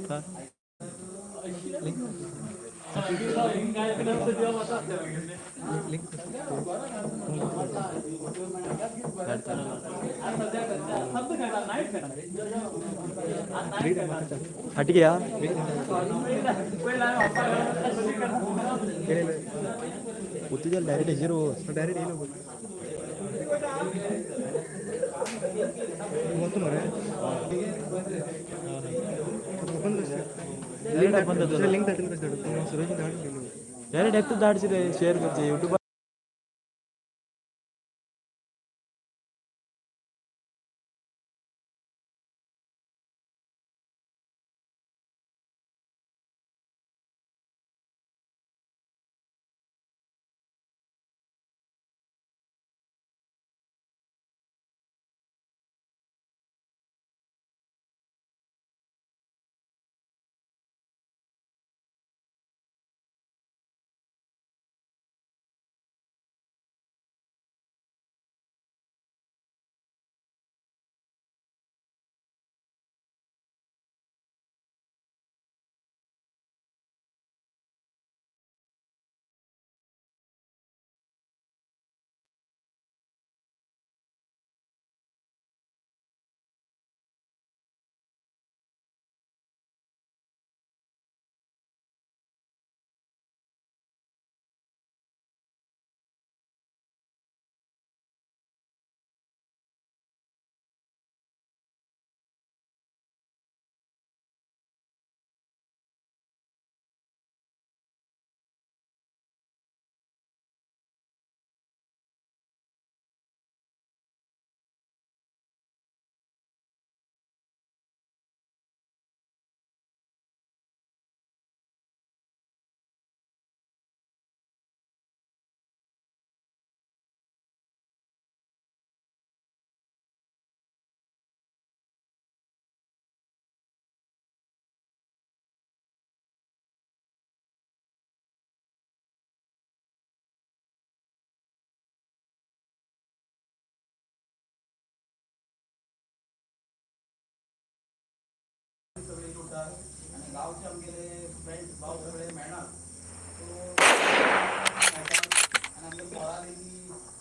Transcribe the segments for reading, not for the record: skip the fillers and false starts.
हट गया उतनी जल्द डायरेक्ट जीरो डायरेक्ट येलो मोतून रे लिंक दाटून कसं दाटू सुरेश दाटून गेलो डायरेक्ट ॲक्टिव दाटची रे शेअर करते यूट्यूब आणि गावचे आमगेले फ्रेंड्स भाव सगळे मेळणार आणि आमगे पळाले की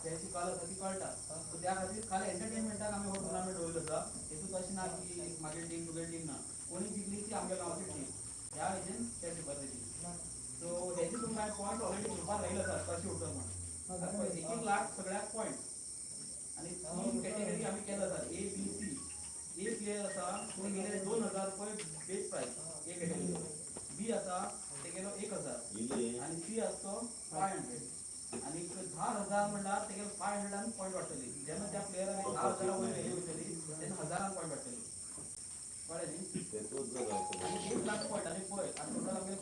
त्याची कळटा सो त्या खातीर खाली एंटरटेनमेंटाक आमी हो टुर्नामेंट वयलो आसा हेतून तशें ना की म्हागे टीम तुगे टीम ना कोणी जिंकली ती आमच्या गांवची टीम ह्या हेजेन त्या पद्दतीन सो हेजी तुमकां पॉयंट ऑलरेडी ग्रुपार लायलो आसा कशें उठोवप म्हणून एक एक लाख सगळ्याक पॉयंट आणि तीन कॅटेगरी आमी केलो आसा A B C A player आसा ते गेले 2000 रुपये बेस प्राइस ए कॅटेगरी बी आसा ते गेलो 1000 आणि सी असतो 500 आणि 10000 म्हणल्यार ते गेलो 500 पॉइंट वाटतली जेन्ना त्या प्लेयरान 10000 वयर गेली वयतली तेन्ना 1000 पॉइंट वाटतली कळ्ळें न्ही 1 लाख पॉइंट आणि पळय आनी टोटल आमगे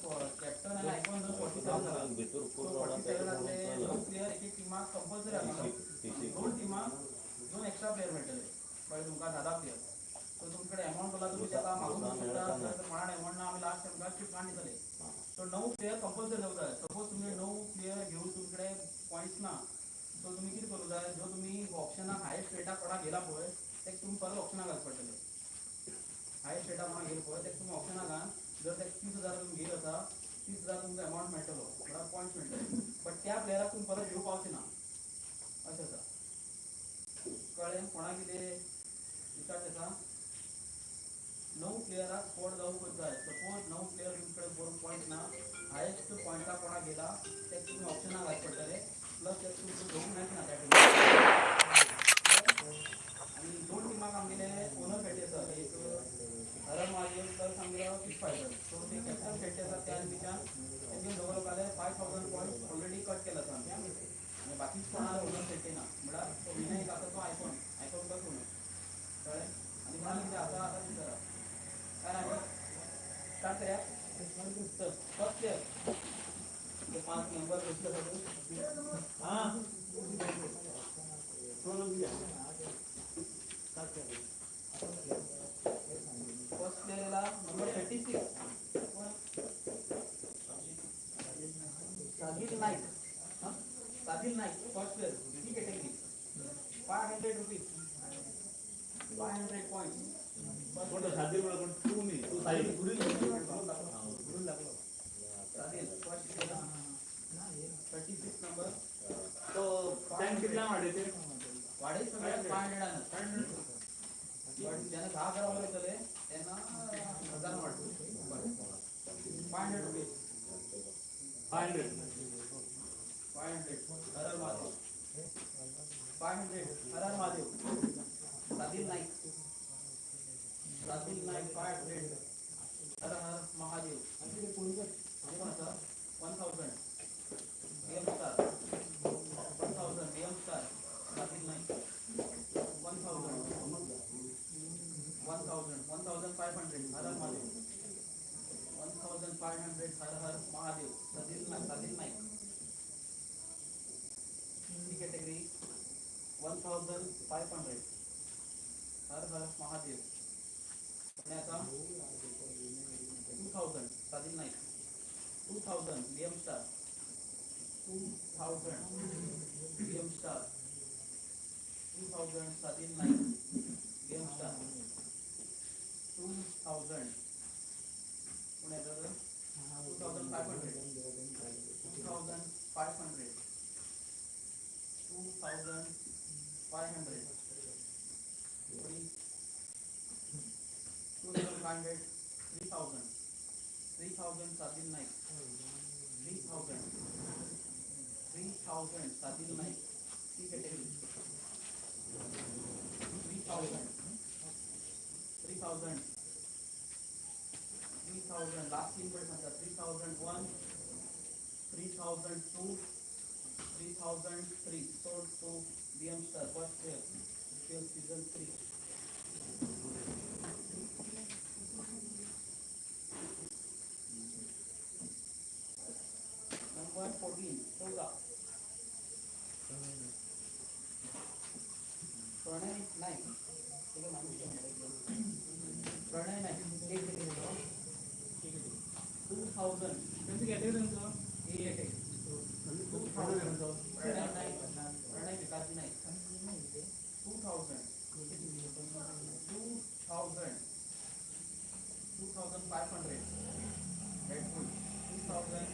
कॅप्टन आनी आयकॉन 47 आसले दोन प्लेयर एक एक टिमाक कंपल्सरी आसलो दोन टिमाक दोन एक्स्ट्रा प्लेयर मेळटले कळ्ळें तुमकां 10 प्लेयर सो तुमकडे अमाउंट होला तुम्ही त्याला मागून शकता म्हणा अमाउंट ना आम्ही लास्ट टाइम का चिप काढली झाले सो 9 प्लेयर कंपल्सरी जाऊ जाय सपोज तुम्ही 9 प्लेयर घेऊन तुमकडे पॉइंट्स ना सो तुम्ही किती करू जाय जो तुम्ही ऑप्शनाक हायेस्ट रेटा कोणा गेला पळय तेक तुम्ही परत ऑप्शनाक घालप पडटले हायेस्ट रेटा कोणा गेला पळय तेक तुम्ही ऑप्शनाक घाल जर ते 30000 तुम्ही गेलो आसा 30000 तुमका अमाउंट मेळटलो बरोबर पॉइंट्स मेळटले बट त्या प्लेयराक तुम्ही परत घेऊ पावचे ना अशें आसा कळ्ळें कोणा कितें विचारता का 9 प्लेयराक स्कोर जावूंक जाय सपोज 9 प्लेयर तुमकडे 4 पॉइंट ना हायेस्ट पॉइंटा कोणा गेला ते तुम्ही ऑप्शनाक घालप पडटले प्लस ते तुमकां घेवंक मेळना त्या टिमाक आणि दोन टिमाक आमगेले ओनर खेळटे आसा एक हरण मागीर प्लस आमगेलो फिश फायटर सो ते कॅप्टन खेळटे आसा त्या निमित्यान तेंगे दोग लोकांले 5000 पॉइंट ऑलरेडी कट केला आसा आमी आणि बाकीच कोणाला ओनर खेळटे ना म्हणल्यार विनय एक आसा तो आयकॉन तो ओनर कळ्ळें आणि कोणाला कितें आसा आतां विचारा काय नाही स्टार्ट करूया चल फर्स्ट प्लेयर ते 5 नंबर बसले हां फर्स्ट प्लेयरला number 36 Sajid Naik Sajid Naik first player ही कॅटेगरी 500 रुपीज 500 पॉइंट्स साजिद तू नाही तू साजिद वाडे सगळ्यात 500 पण ज्यांना 10 करावं लागले त्यांना 1000 वाटतो 500 रुपये 500 हर महादेव 500 हर महादेव सादिल नाईक 500 हर Mahadev 1000 DM star 1000 DM star सादिल Naik 1500 हर महादेव 1500 हर महादेव सादिल नाईक category 1500 हर महादेव पुण्याचा 2000 सादिल Naik 2000 DM star 2000 DM star 2000 सादिल Naik DM star 2000 पुण्याचा 2500 2500 2500 3000 सादिल नाईक 3000 सादिल नाईक ती category 3000 last 3% 3001 3002 3003 sold to DM Star first player IPL season 3 number 14 Toga Pranay Naik Pranay Naik 2000 Pranay Vikas Naik 2000 2500 Red Bull 2000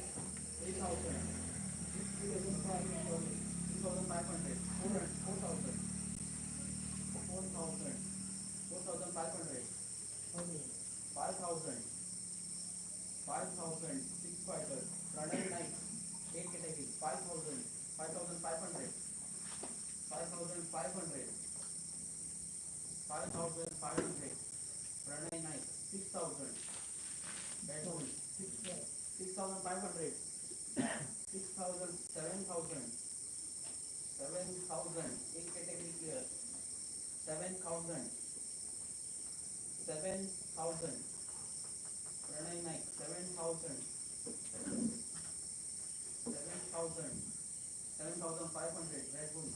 3000 2500 4000 4500 5000 6 fighter Pranay Naik 8 category 5000 5500 5500 5500 Pranay Naik 6000 Red Bull 6500 6000 7000 7000 एक category clear 7000 Pranay Naik 7000 7500 Red Bull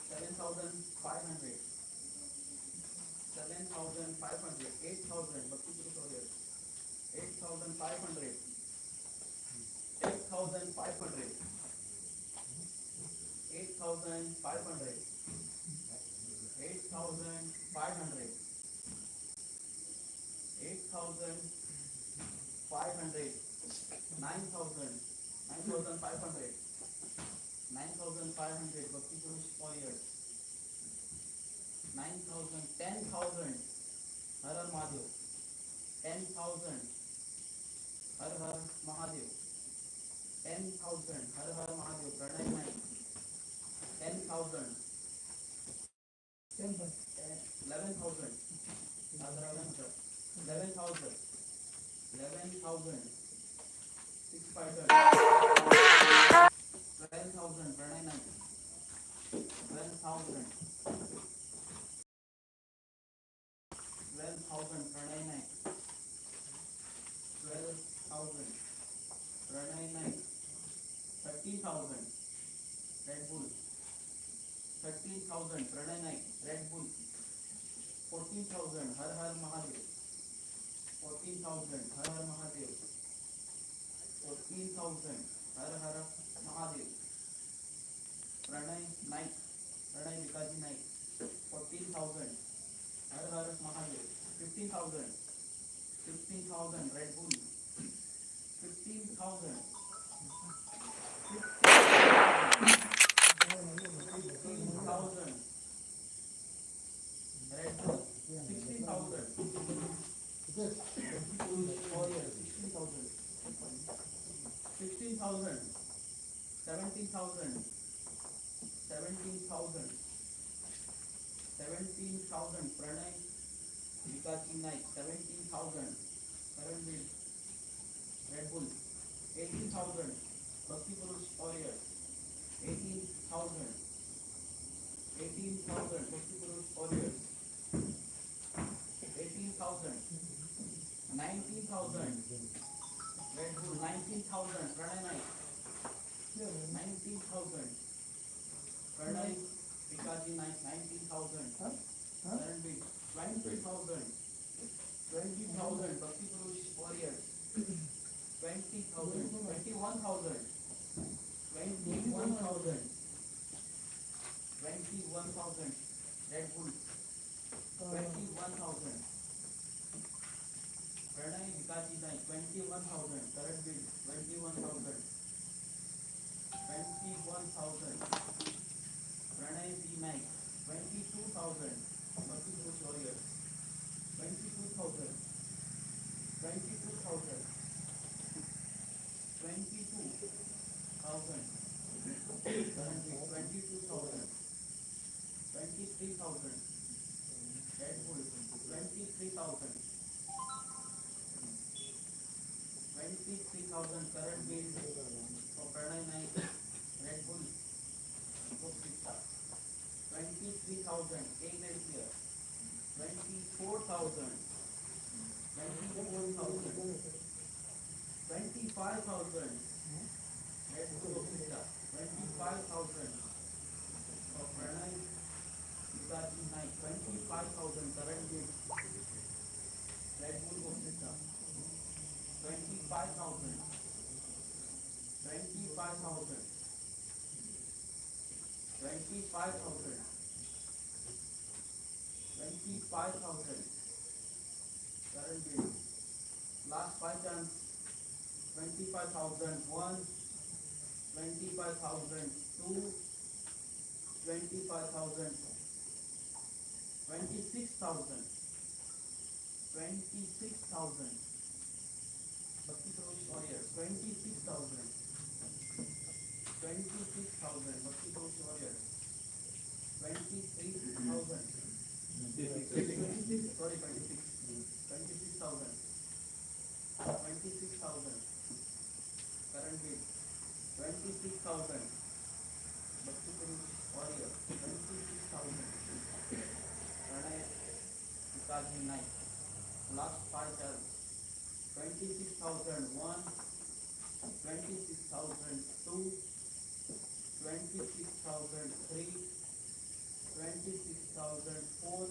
7500 8000 Bhakti Guru Warrior 8500 8500 8500 8500 8500 9000 9500 9500 Bhakti Guru Warrior 9000 10000 Har Har Mahadev 10000 Har Har Mahadev 10000 Har Har Mahadev Pranay Naik 10000 11,000 11,000 11,000 6 fighter 12,000 Pranay Naik 12,000 Pranay Naik 12,000 Pranay Naik 13,000 Red Bull 13,000 Pranay Naik Red Bull 14,000 Har Har Mahadev 14,000 Har Har Mahadev 14,000 Har Har Mahadev Pranay Naik Pranay Vikas Naik 14,000 Har Har Mahadev 15,000 Red Bull 15,000 15,000 16,000. Red Bull, 16,000. Oh yes, 16,000. 16,000. 17,000. 17,000. 17,000. Pranay Vikachi Naik, 17,000. Karan Bid, Red Bull, 18,000. Bhakti Purush Warrior, 18,000. 18,000. Bhakti Purush Warriors, 18,000. 19,000. Red Bull, 19,000. Pranay Naik, 19,000. Pranay Vikachi Naik, 19,000. Karan Bid, 20,000. 20,000. Bhakti Purush Warriors, 20,000. 21,000. 21,000. 21,000. Red Bull, 21,000. Pranay Vikachi Naik, 21,000. Karan Bid, 21,000. 21,000. Pranay B Naik, 22,000. Bhakti Purush Warriors, 22,000. 22,000. 22,000. Karan Bid, 22,000. 23,000. Red Bull, 23,000. 23,000. Karan Bid for Pranay Naik, Red Bull, 23,000. A-grade player, 24,000. 24,000. 25,000. Red Bull, 25,000 for Pranay Vikachi Naik, 25,000. Karan Bid, Red Bull, 25,000. 25,000. 25,000. 25,000. Karan Bid. Last 5 chance. 25,000. 1. 25,000. 2. 25,000. 26,000. 26,000. Bhakti Purush Warriors, 26,000. 26,000. Bhakti Purush Warriors, 23,000. 26, sorry, 26. 26,000. 26,000. Karan Bid, 26,000. Bhakti Purush Warriors, 26,000. Pranay Vikachi Naik. Last 5 chance. 26,000. 1. 26,000. 2. 26,000. 3. 26,000. 4.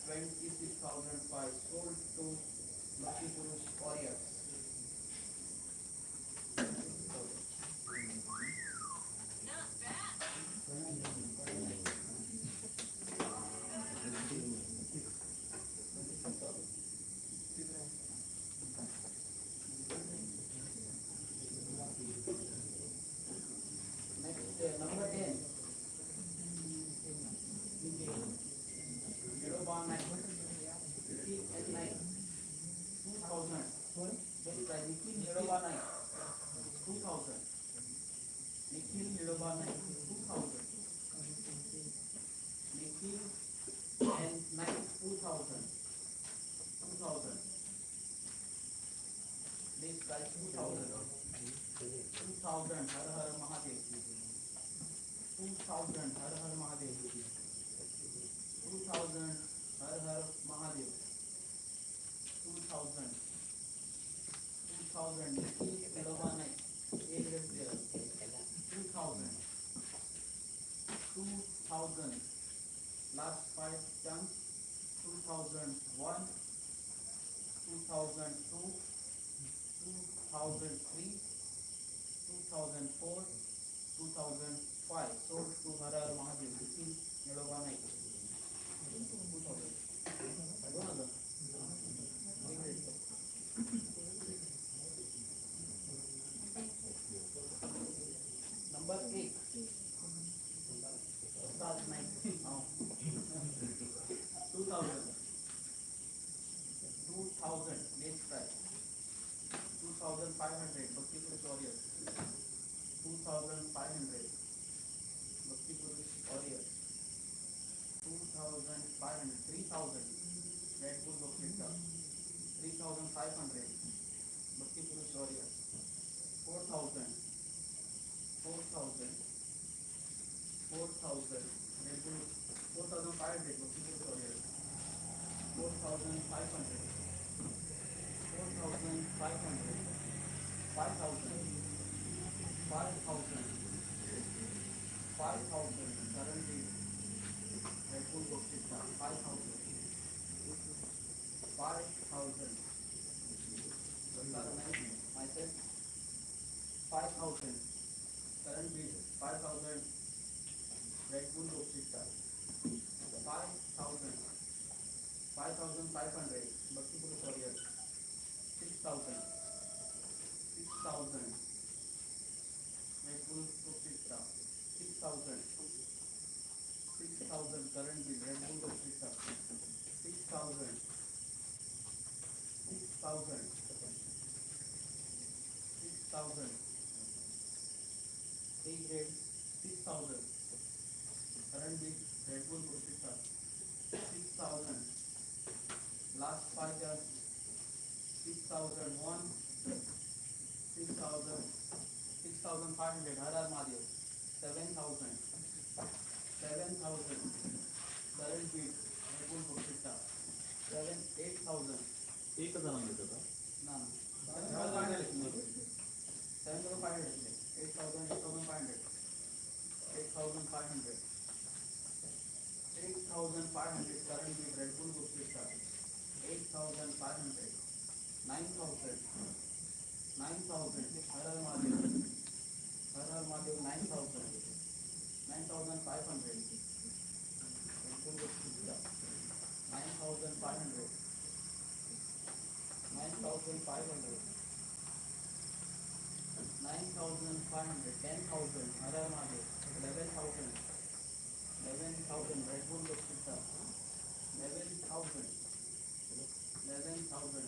26,000. 5. Sold to Bhakti Purush Warriors. Next, number 10. Niloba Naik, Nikhil N. Naik, 2,000. Best price, Nikhil Niloba Naik, 2,000. Nikhil Niloba Naik, 2,000. Nikhil N. Naik, 2,000. 2,000. Best price, 2,000. 2,000. Har Har Mahadev. 2,000. Har Har Mahadev. 2,000. Har Har Mahadev. 2,000. 2,000. Nikhil Niloba Naik, A-grade player, 2,000. 2,000. Last 5 chance. 2,001. 2002. 2003. 2004. 2005. Sold to Har Har Mahadev. Nikhil Niloba Naik, 2,000. Number 8. Ustad 2000 base price, 2500 Bhakti Purush Warrior, 2500 Bhakti Purush Warrior, 2500, 3000 Red Bull Bhakti, 3500 Bhakti Purush Warrior, 4000 Red Bull, 4500 Bhakti Purush Warrior, 4500 5000 currently Red Bull Bhakti, 5000 myself 5000 current bid 5000 Red Bull Bhakti, 5000 5500 Bhakti Purush Warrior, 6000 Red Bull Bhakti, 6000 current bid Red Bull Bhakti, 6000 A grade 6000 current bid Red Bull Bhakti, 6000 last 5 years 6001 6000 6500 Har Har Mahadev, 7000 current bid Red Bull Bhakti, 8000 एक जणांना देतो का? ना 7500 8000 8500 8500 current bid Red Bull Bhakti, 8500 9000 Har Har Mahadev 9000 9500 Red Bull Bhakti, 9500 9500 10000 Har Har Mahadev 11000 Red Bull Bhakti, 11000 12000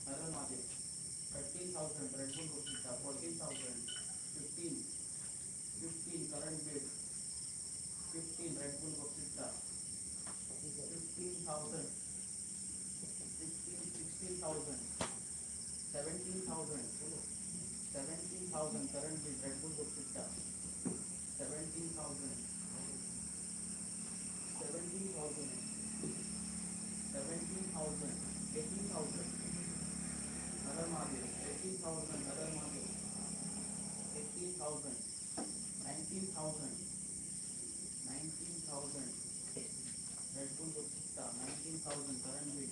Har Har Mahadev 13,000 Red Bull Bhakti, 14,000 15 current bid 15 Red Bull Bhakti, 15,000 16,000 17,000 current bid Red Bull Bhakti, 17,000 18,000 Har Har Mahadev 18,000 Har Har Mahadev 18,000 19,000 Red Bull Bhakti, 19,000 current bid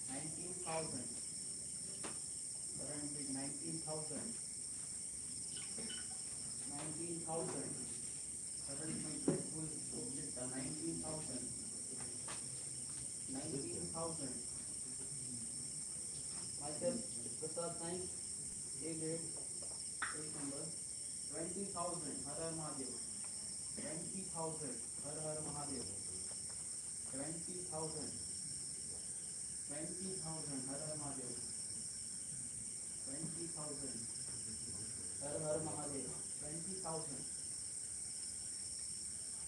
19,000 current bid 19,000 current bid Red Bull Bhakti, 19,000 myself Prasad Naik A grade 8 number 20,000 Har Har Mahadev 20,000 Har Har Mahadev 20,000 Har Har Mahadev 20,000 Har Har Mahadev 20,000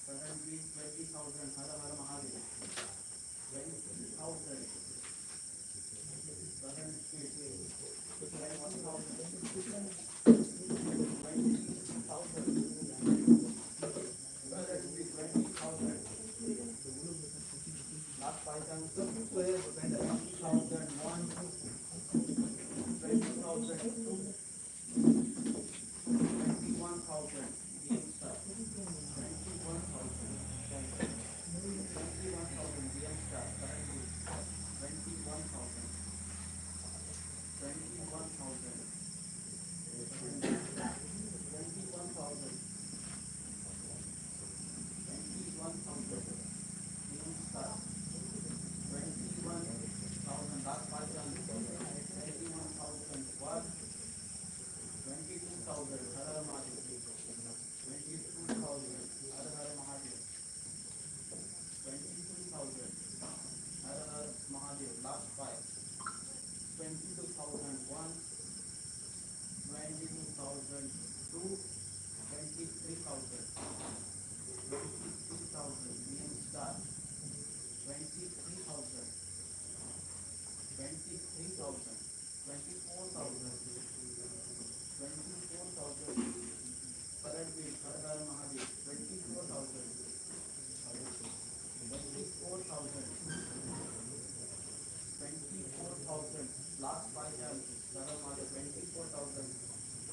current bid 20,000 Har Har Mahadev 20,000 current bid 20,000 last 5 times 20,001 20,000 21,000 DM star 21,000 DM star current bid 21,000 21,000 21,000 last 5 times 21,001 23,000. 23,000. DM star. 23,000. 23,000. 24,000. 24,000. Current bill, Har Har Mahadev. 24,000. 24,000. 24,000. Last five chances. Har Har Mahadev. 24,000.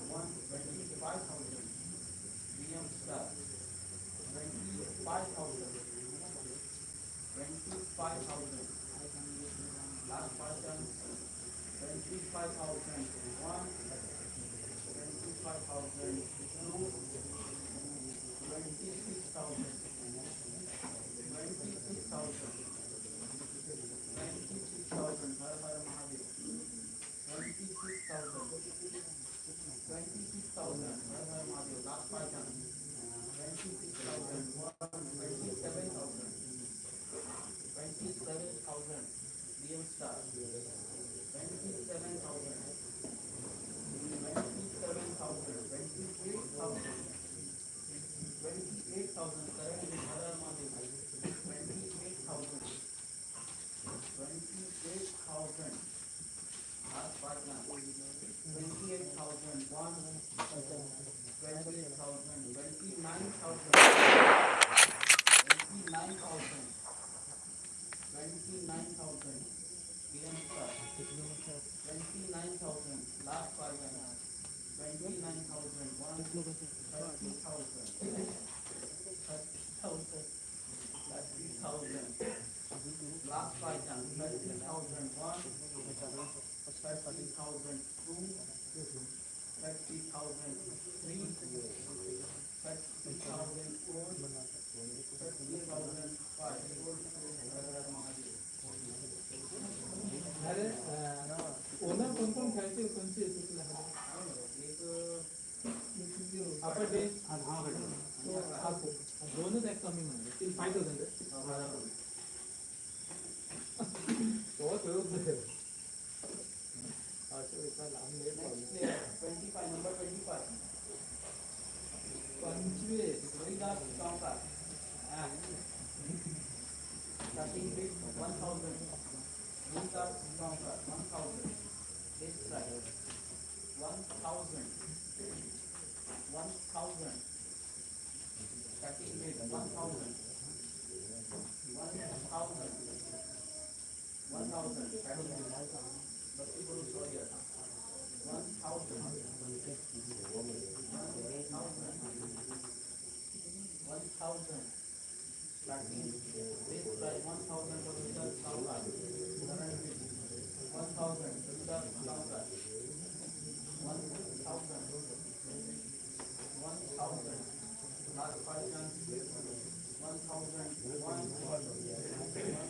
25,000. DM star. 25,000. 25,000. Last five chances. 25,000. 25,000. 26,000. 26,000. 26,000. Har Har Mahadev. 26,000. 26,000. Har Har Mahadev. Last five chances. 26,000. 27,000. 27,000. DM star. 27,000. 27,000. 28,000. 28,000. Current bill, Har Har Mahadev. 28,000. 28,000. Last five chances. 28,000. 28,000. 29,000. 29,000. 29,000. DM star. 29,000. Last five chances. 29,000. 30,000. 30,000. 30,000. Last five chances. 30,000. 30,000. 2. 30,000. 3. 30,000. 4. 30,000. 5. Har Har Mahadev. अरे owner कोण कोण खायचे कोणची येते तुला एक आपण ते दोनच एक कमी म्हणजे ते 5,000 तो ठेवत नाही असं एका लांब नाही Next player, 25, number 25. 25 Rohidas Kankar. Starting bid 1,000. Rohidas Kankar, 1,000. This side. 1,000. 1,000. Starting bid 1,000. 1,000. 1,000. Starting bid. Bhakti Guru Surya. 1,000. 1,000. Starting this price 1,000 for Rohidas Kankar. Current bid 1,000. Rohidas Kankar. 1,000. 1,000. Last five chances. 1,000.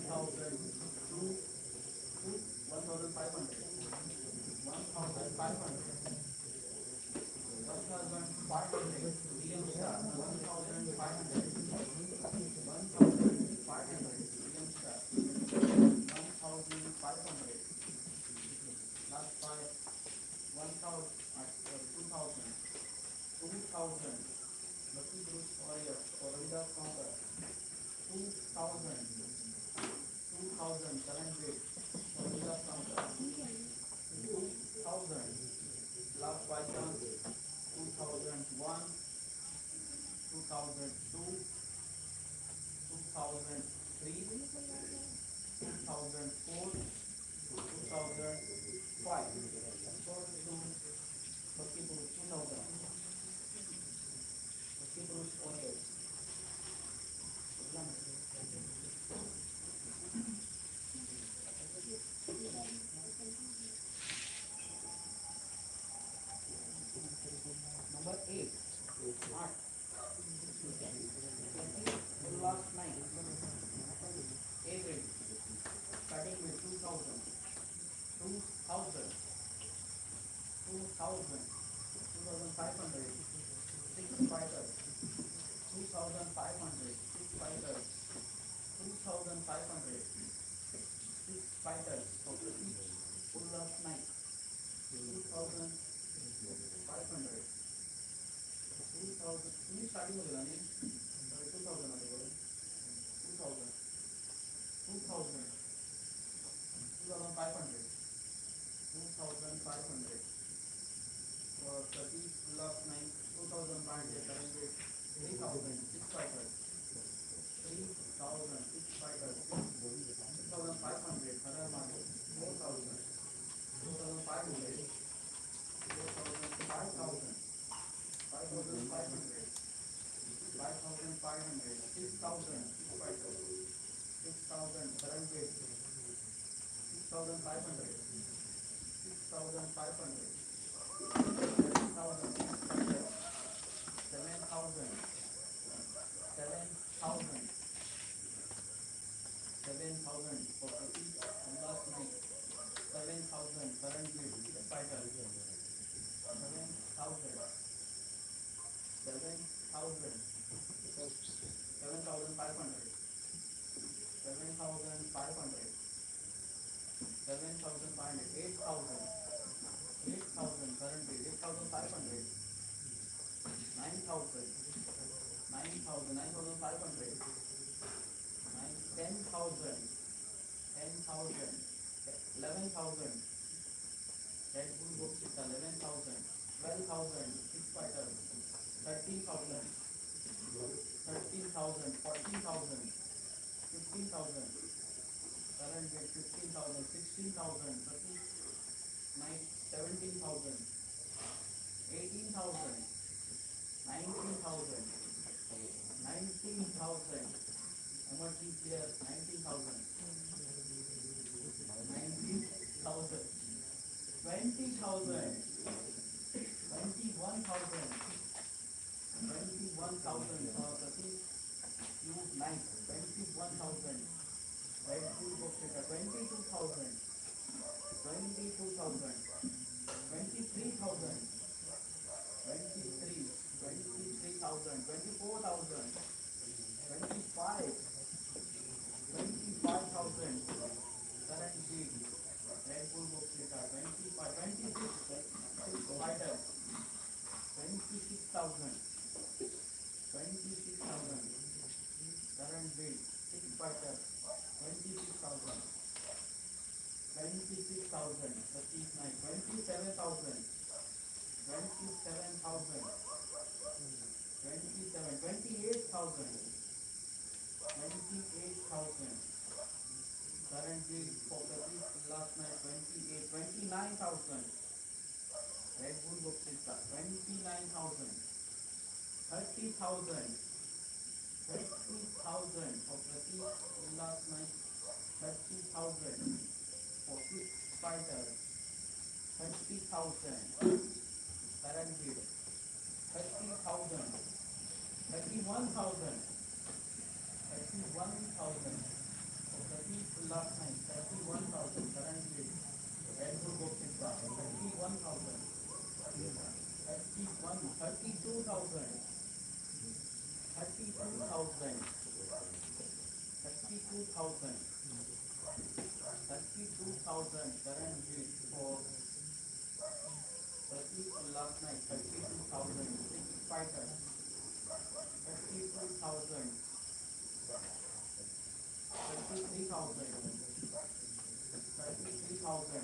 1,000. 2. 1,500. 1,500. 1,500. DM star. 1,500. 1,500. DM star. 1,500. Last five. 1,000. 2,000. 2,000. Bhakti Guru Surya for Rohidas Kankar. 2,000. 2,000. Current bid for Rohidas Kankar. 2,000. Last five chances. 2,001. 2,002. 2,003. 2,004. 2,005. Bhakti Guru 2,000. Bhakti Guru Surya. Number 8. 8. Last 9. A grade. Starting with 2,000. 2,000. 2,000. 2,500. 6 fighters. 2,500. 6 fighters. 2,500. 6 fighters. For each full last night. 2,500. 2,500. 2000 तुम्ही starting मध्ये आणि 2000 आले बरोबर 2000 2000 2500 2500 30 plus 9 2500 current rate 3000 650 3000 650 6500 her market 4000 4500 4000 5500 5500 6000 6000 current rate 6500 6500 7,000 for Pratik and last night 7,000 current bid fighter 7,000 7,500 7,500 8,000 8,000 current bid 8,500 9,000 9,500 10,000 10,000 11,000 Red Bull Boxita 11,000 12,000 six fighter 13,000 13,000 14,000 15,000 current bid 15,000 16,000 Pratik night 17,000 18,000 19,000 19,000 emerging player 19,000 19,000 20,000 21,000 21,000 for Pratik Cube night 21,000 Red Bull Boxita 22,000 22,000 23,000 23 23,000 24,000 25 25,000 current bid Red Bull Boxita 25 26 fighter 26,000 26,000 current bid 6 fighter 26,000 26,000 Pratik night 27,000 27,000 27 28,000 28,000 current bid for Pratik last night 28 29,000 Red Bull Boxita 29,000 30,000 30,000 for Pratik last night 30,000 for six fighter 30,000 current bid 30,000 31,000 31,000 for Pratik last night 31,000 current bid Red Bull Boxita 31,000 32,000 32,000 32,000 32,000 current bid for Pratik last night 32,000 six fighter 32,000 33,000 33,000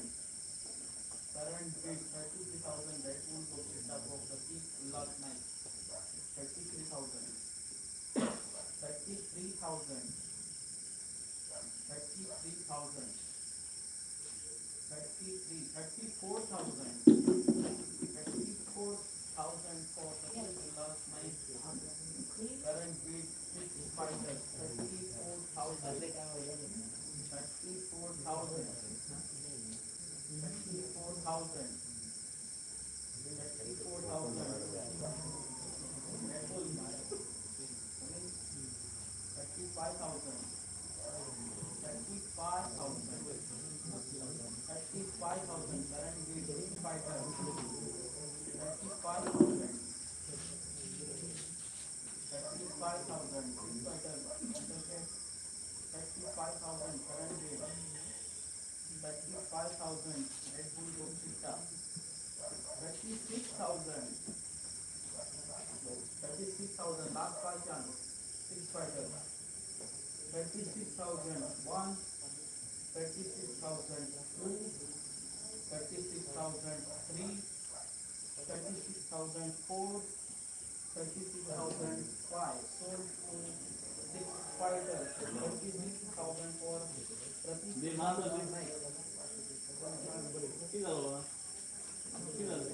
current bid 33,000 Red Bull Boxita for Pratik last night 33,000 33,000 33,000 34,000 34,000 for Pratik last night current bid six fighters 34,000 34,000 34,000 34,000 Red Bull 35,000 35,000 35,000 current bid six fighters 35,000 35,000 six fighters 35,000 current bid 35,000 Red Bull Boxita 36,000 36,000 36,000. Last five chance. Six fighters. 36,001, 36,002, 36,003, 36,004, 36,005. Sold to six fighters. 36,004. किती झालं किती झालं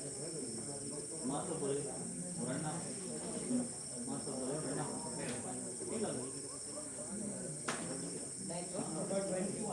मात्र बरे रण्णा मात्र बरे रण्णा किती झालं Next, number 21.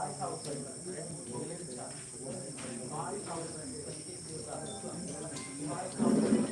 5,000 Village Star, 5,000 Prestige Star, 5,000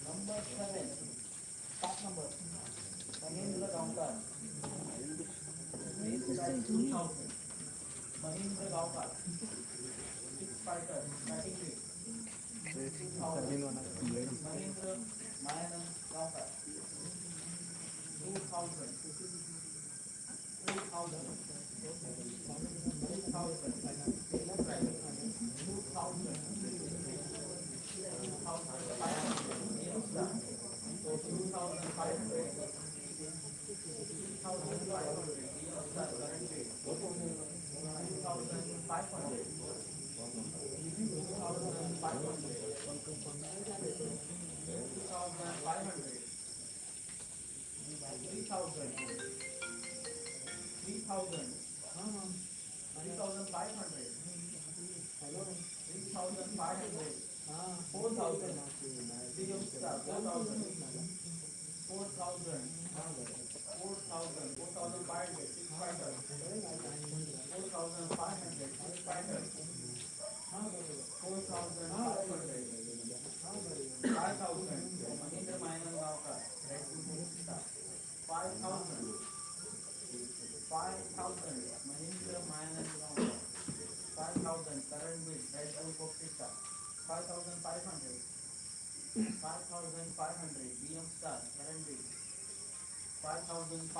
Number 7, top number, Mahendra Gaonkar. Please price 2,000. Mahendra Gaonkar, 6 fighter, batting weight. 2,000. Mahendra Mayanand Gaonkar, 2,000. 3,000. 3,000. Please price 2,000. 5,500 BM Star, current bid 5,500,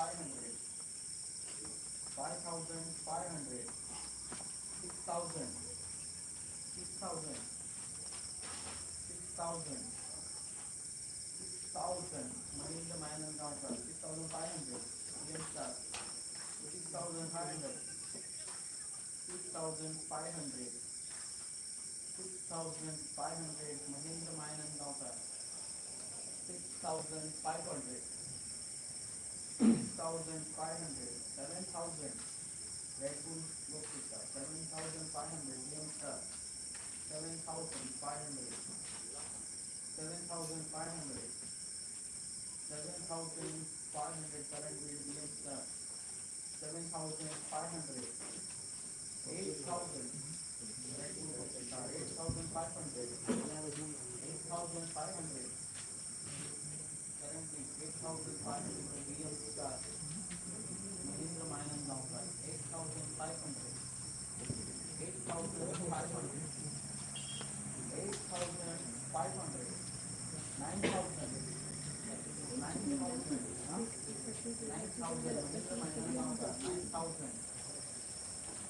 5,500, 6,000, 6,000, 6,000, 6,000, Mahindra Mayanand Gaonkar, 6,500 BM Star, 6,500, 6,500, 6,500, Mahindra Mayanand Gaonkar, 6,500, 6,500, 7,000, Red Bull Lokita, 7,500, BM Star, 7,500, 7,500, 7,500, current bid BM Star, 7,500, 8,000, Red Bull Lokita, 8,500, 8,500, current bid 8,500, BM Star, Mahindra Mayanand Gaonkar, 8,500, 8,500, 8,500, 9,000, 9,000, 9,000, Mahindra Mayanand Gaonkar, 9,000,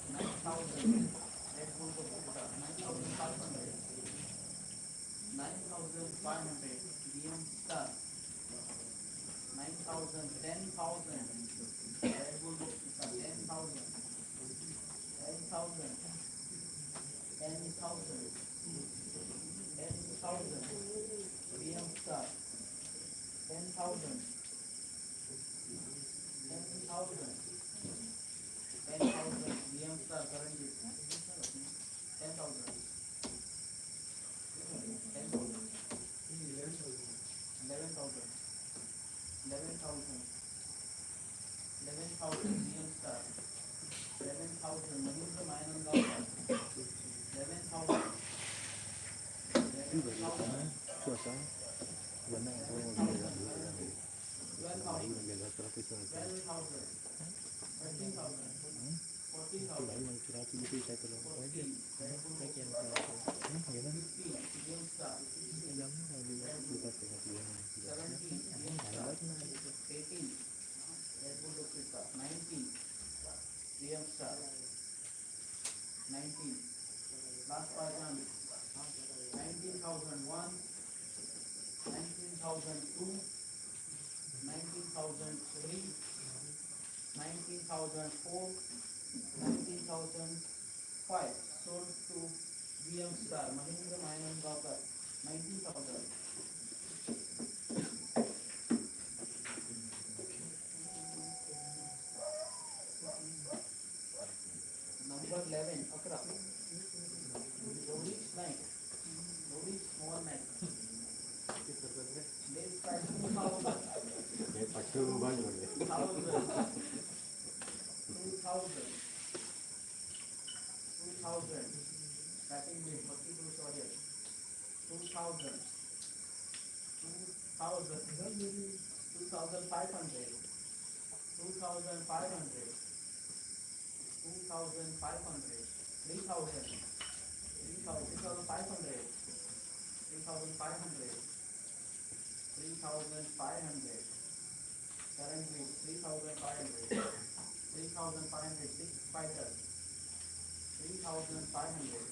9,000, Red Bull Lokita, 9,500, 9,500 DM Star, 9,000, 10,000 Red Bull Boxita, 10,000, 10,000, 10,000, 10,000 DM Star, 10,000, 10,000, 10,000 DM Star current bid, 10,000, 10,000, 11,000, 11,000, 11,000 DM Star, 11,000 Mahindra Mayanandar, 11,000, 11,000, 12,000, 12,000, 13,000, 14,000, 14, Red Bull Boxita, 15 DM Star, 16 Red Bull, 17 DM Star, 18 Red Bull Boxita, 19 DM Star, 19, last 5 rounds, 19,001, 19,002, 19,003, 19,004, 19,005, sold to VM Star, Mahindra Mayanandar, 19,000. Number 11, Akra. Rohit Naik. Rohit Small Naik. Base price 2,000. 2,000. Starting bid, 40 crores audience. 2,000. 2,500. 2,500. 2,500. 3,000. 3,500. 3,500. 3,500. Current bid 3,500. 3,500. 6 fighters. 3,500.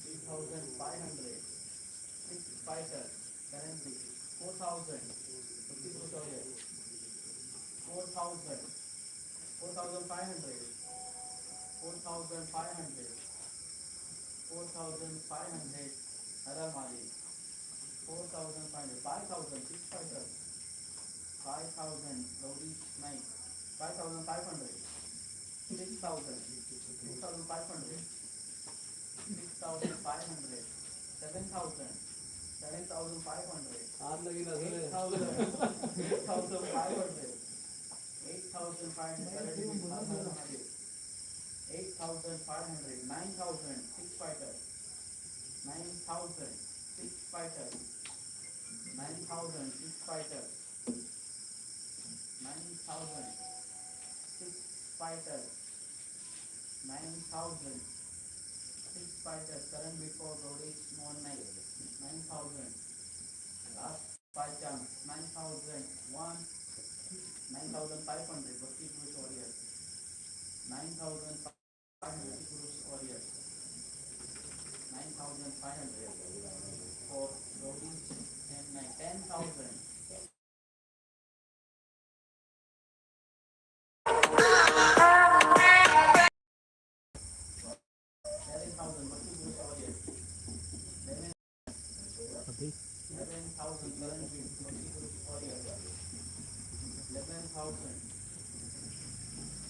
3,500. 6 fighters. Current bid 4,000. 50 crores audience. 4,000. 4,500. 4,500. 4,500. Haramali. 4,500. 5,000. 6 fighters. 5,000. Rowdy Knight. 5,500. 6,000. 6,500. 6,500. 7,000. 7,500. 8,000. 8,500. 8,500. 8,500. 9,000. 6 fighters. 9,000. 6 fighters. 9,000. 6 fighters. 9,000. 6 fighters. 9,000. 6 fighters. Current bid for Rowdy Small Knight. 9,000. Last 5 chance. 9,001. 9,500. 50 crores warriors. 9,500 crores warriors. 9,500 for Rowdy and 10,000. 11,000. 50 crores warriors. 11,000 current bid. 50 crores warriors. 11,000.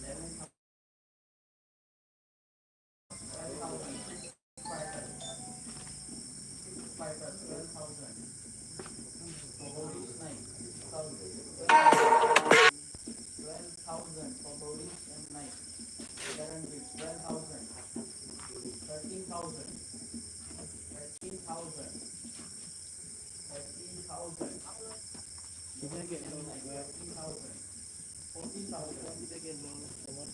11,000. 12,000. 6 fighters. 6 fighters. 12,000. For Rowdy Knight. 6,000. 12,000 for Rowdy and Knight. Current bid 12,000. 13,000. 13,000. 13,000. 13,000. 14,000.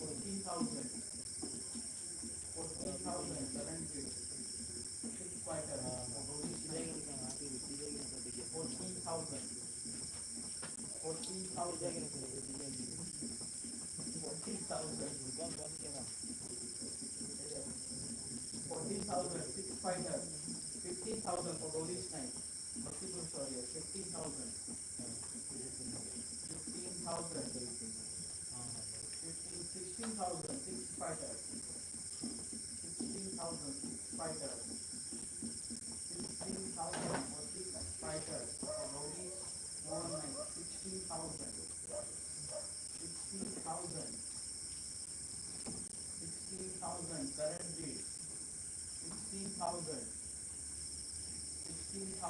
14,000. 14,000. Current bid 6 fighters. For Rowdy Knight. 14,000. 14,000. 14,000. 14,000. 6 fighters. 15,000. 15,000 for Gauri's night. Bhaktipur Shaurya, 15,000. 15,000. 16,000, 6 fighters. 16,000, 6 fighters. 16,000 for 6 fighters for Gauri's Mohan night. 16,000. 16,000. 16,000 current bid. 16,000. 16,000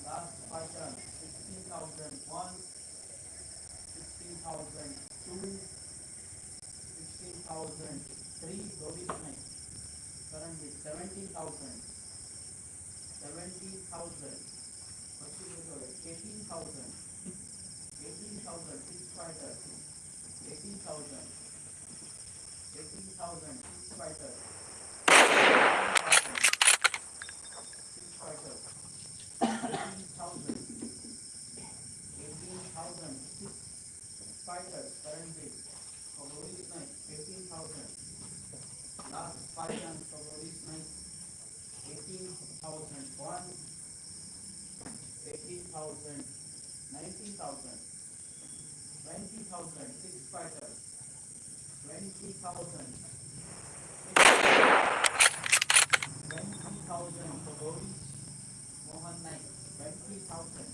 last fighter. 16,000 1. 16,000 2. 16,000 3. Gauri's night. Current bid 17,000. 17,000. 18,000. 18,000 6 fighters. 18,000. 18,000 6 fighters. 6 fighters. 18,000. 18,000 6 fighters. Current bid for Gauri's night. 18,000. Last 5 runs for Gauri's night. 18,000 1. 18,000. 19,000. 20,000 6 fighters. 20,000. 20,000 for Gauri's Mohan night. 20,000.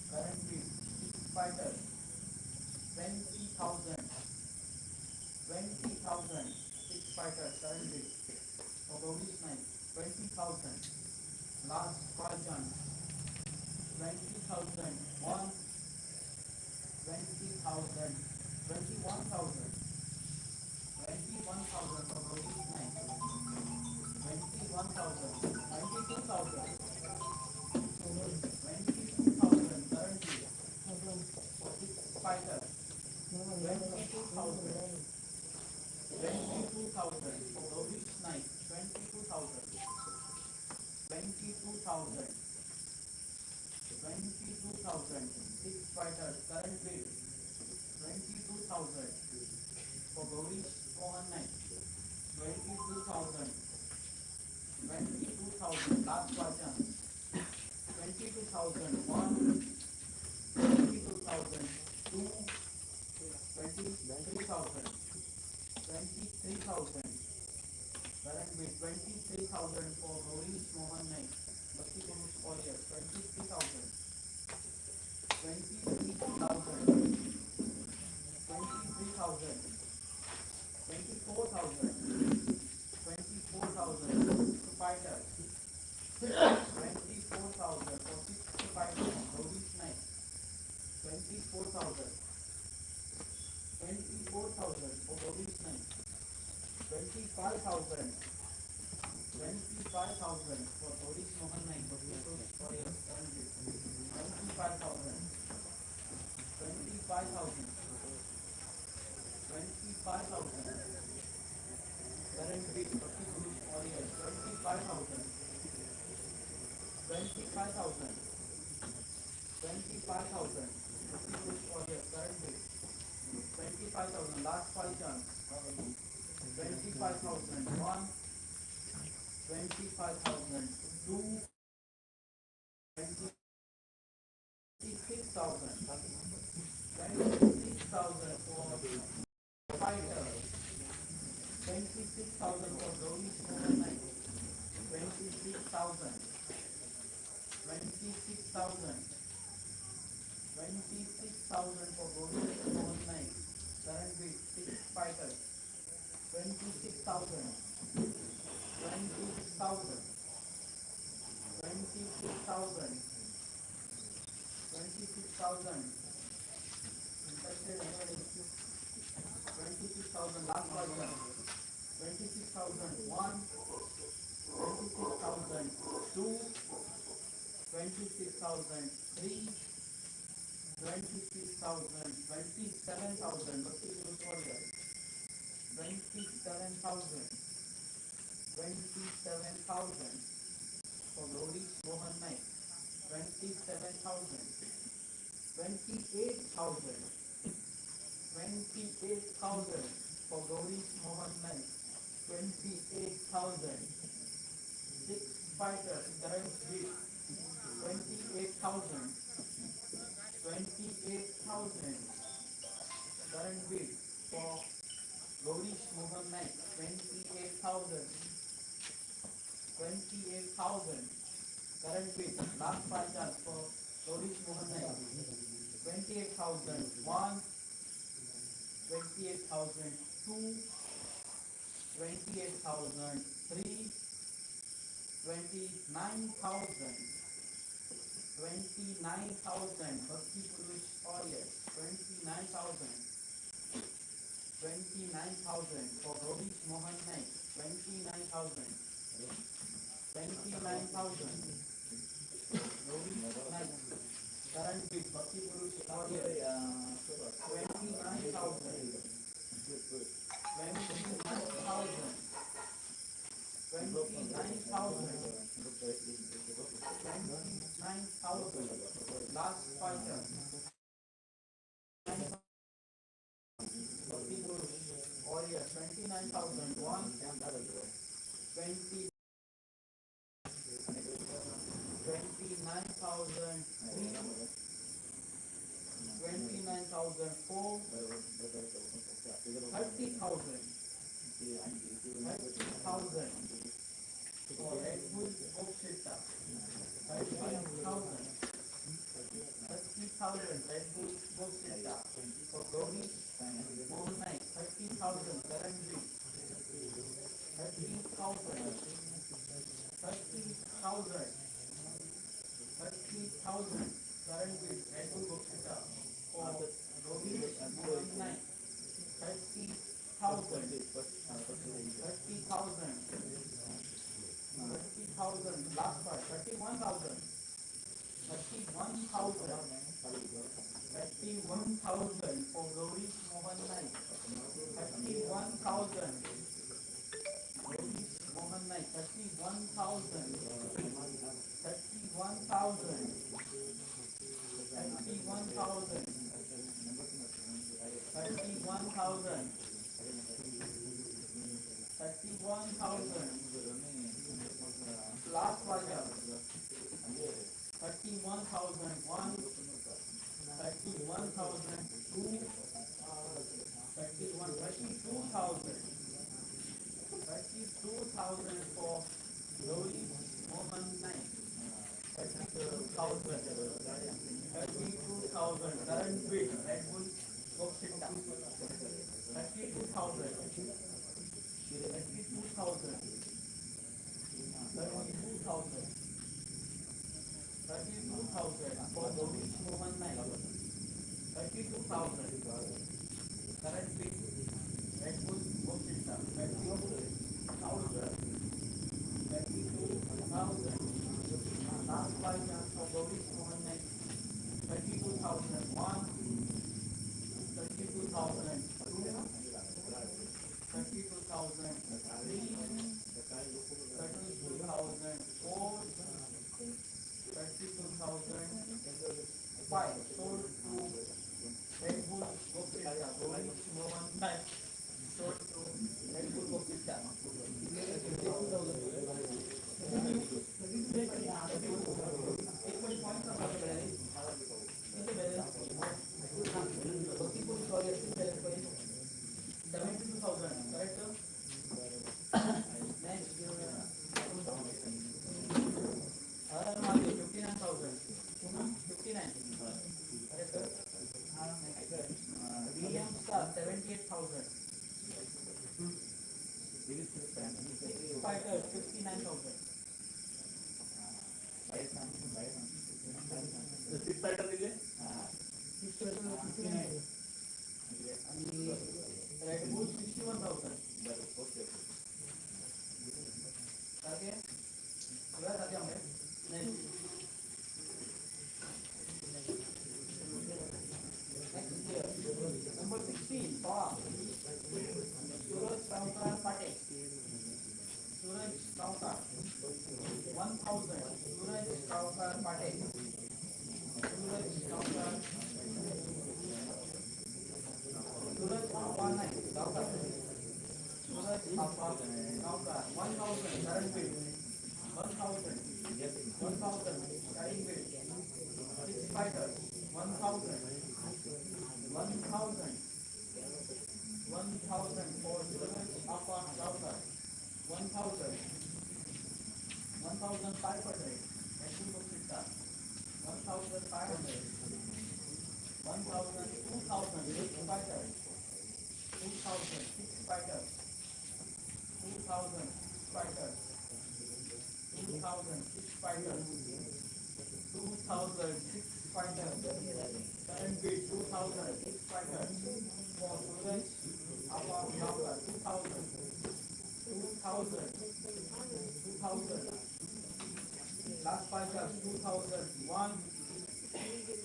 Current bid 6 fighters. 20,000. 20,000 6 fighters. Current bid for Gauri's night. 20,000. Last 5 chance. 20,000 1. 20,000. 21,000. 21,000 for Gauri's night. 21,000. 92,000. 22,000 current bid for 6 fighters. 22,000. 22,000 for Gauri's night. 22,000. 22,000. 22,000 6 fighters. Current bid 22,000 for Gauri's Mohan night. 22,000. 22,000 last 5 chance. 22,000 1. 22,000 2. 23,000. 23,000 current bid 23,000 for Gauri's Mohan night. Bhaktipur Warriors 23,000. 23,000. 23,000. 24,000. 24,000 fighters. 24,000 for 6 fighters. Gauri's night. 24,000. 24,000 for Gauri's night. 25,000. 25,000 for Gauri's Mohan night. Bhaktipur Warriors current bid 25,000. 25,000. 25,000 current bid Bhaktipur Warriors 25,000. 25,000. 25,000 Bhaktipur Warriors current bid 25,000 last 5 chance. 25,000 1. 25,000 2. 26,000. 26,000 for fighters. 26,000 for Gauri's Mohan night. 26,000. 26,000. 26,000 for Gauri's Mohan night. Current bid 6 fighters. 26,000. 26,000. 26,000. 26,000. Interested anybody? 26,000 last question. 26,000 1. 26,000 2. 26,000 3. 26,000. 27,000. Bhaktipur Warriors. 27,000. 27,000 for Gauri's Mohan night. 27,000. 28,000. 28,000 for Gauri's Mohan night. 28,000. 6 Fighter, current bid 28,000. 28,000. Current bid for Gaurish Mohan Naik 28,000. 28,000. Current bid. Last five chance for Gaurish Mohan Naik 28,000. 1. 28,000. 2. 28,000. 3. 29,000. 29,000. Bhakti Purush Audience 29,000. 29,000 for Gaurish Mohan Naik 29,000. 29,000. Gaurish Naik. Current bid Bhakti Purush Audience 29,000. 29,000. 29,000. 29,000. Last fighter. Bhakti Purush Audience 29,000. 1. 20. 29,000. 3. 29,000. 4. 30,000. 30,000 for Red Bull Bokshita. 30,000. 30,000 Red Bull Bokshita for Gaurish Mohan Naik. 30,000 current bid. 30,000. 30,000. 30,000 current bid. Red Bull Bokshita for Gaurish Mohan Naik. 30,000. 30,000. 30,000. Last part. 31,000. 31,000. 31,000 for Gaurish Mohan Naik. 31,000. Gaurish Mohan Naik. 31,000. 31,000. 31,000. 31,000. 31,000. Last fighter. 31,000. 1. 31,000. 2. 32,000. 32,000 for Gaurish Mohan Naik. 32,000. 32,000. Current bid. Red Bull Bokshita. 32,000. 32,000. 32,000. 32,000 for Gaurish Mohan Naik. 32,000. Current bid. Red Bull Bokshita. 32,000. 32,000. Last five chance for Gaurish Mohan Naik. 32,000. 1. 32,000. 2. 32,000. 3. 32,000. 4. 32,000. 5. Sold to Red Bull Bokshita. Gaurish Mohan Naik. Sold to Red Bull Bokshita. Fighter 59,000. Red Bull 61,000. Okay. Next here. Number 16. Power. Suraj Saukar Patel. Suraj Saukar. 1,000. Suraj Saukar Patel. Suraj Saukar. Suraj Saukar Saukar. Suraj Saukar Saukar. 1,000. Current bid. 1,000. 1,000, carrying weight, 6 fighters, 1,000, 1,000, 1,000 for Suraj Appa Ravkar, 1,000, 1,500, Edwin Gupta, 1,500, 1,000, 2,000, 6 fighters, 2,000, 6 fighters, 2,000, 6 fighters, 2,000, 6 fighters, 2,000, 6 fighters, current beat 2,000, 6 fighters, for Suraj Appa Ravkar, 2,000, 2,000, 2,000, last fighters, 2,001,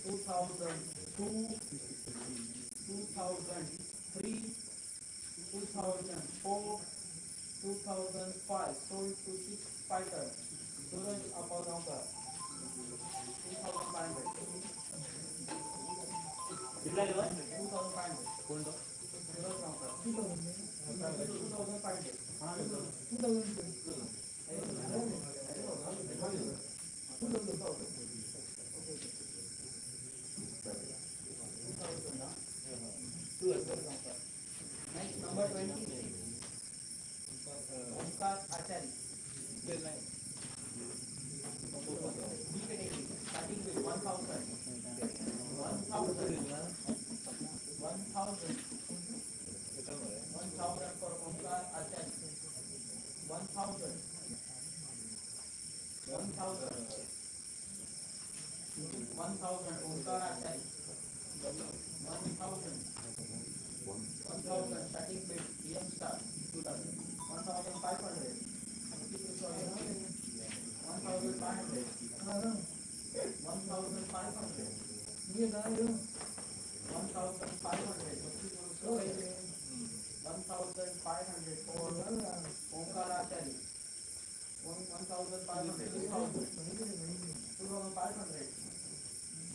2,002, 2003, 2004, 2005, sold to 6 fighters. Suraj Appa Ravkar, 2,500. कितना लेवा 2,500. कौन तो Suraj Ravkar. 2,500. 2,000. Next, number 20. Omkar Acharya. B category. Starting with 1,000. 1,000. 1,000. 1,000 for Omkar Acharya. 1,000. 1,000. 1,000 Omkar Acharya. 1,000. 1,000 starting with PM Star. 1,500. 1,500. 1,500. 1,500. 1,500 for Omkar Acharya. 1,500. 2,000. 2,500.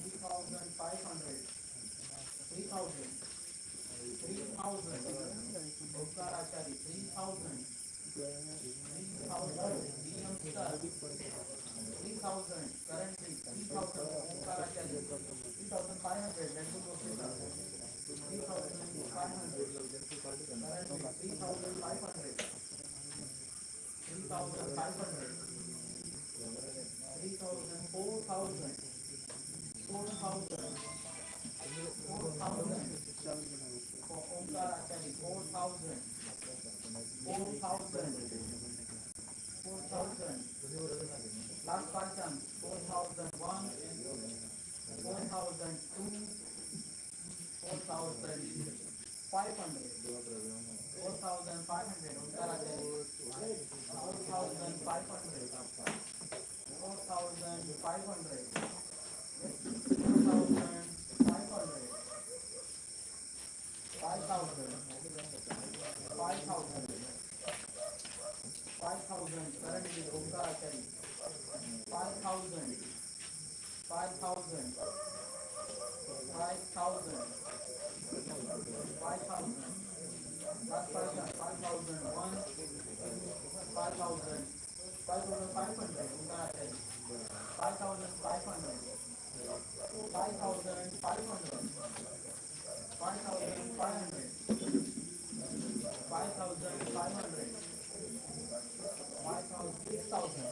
2,500. 3,000. 3,000. Omkar Acharya. 3,000. 3,000. DM Star. 3,000. Currently 3,000 Omkar Acharya. 3,500. Red Bull Hospital. 3,500. Currently 3,500. 3,500. 3,000. 4,000. 4,000. 4,000 for Omkar Acharya. 4,000. 4,000. 4,000. Last person. 4,001. 4,002. 4,500. 4,500. Omkar Acharya. 4,500. 4,500. 4,500. 5,000. 5,000. 5,000. Currently Omkar Acharya. 5,000. 5,000. 5,000. 5,000. Last person. 5,001. 5,000. 5,500. Omkar Acharya. 5,500. 5,500. 5,500. 5,500. 5,500. 6,000.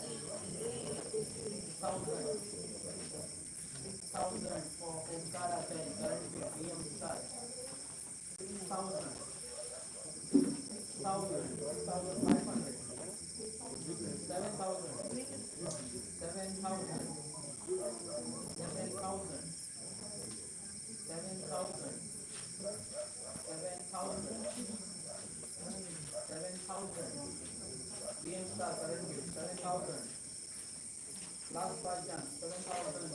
6,000 for Omkar Acharya. Currently PM Star. 6,000. 6,000. 6,500. 7,000. 7,000. 7,000. 7,000. 7,000. PM Star currently 7,000. Last five chance 7,000.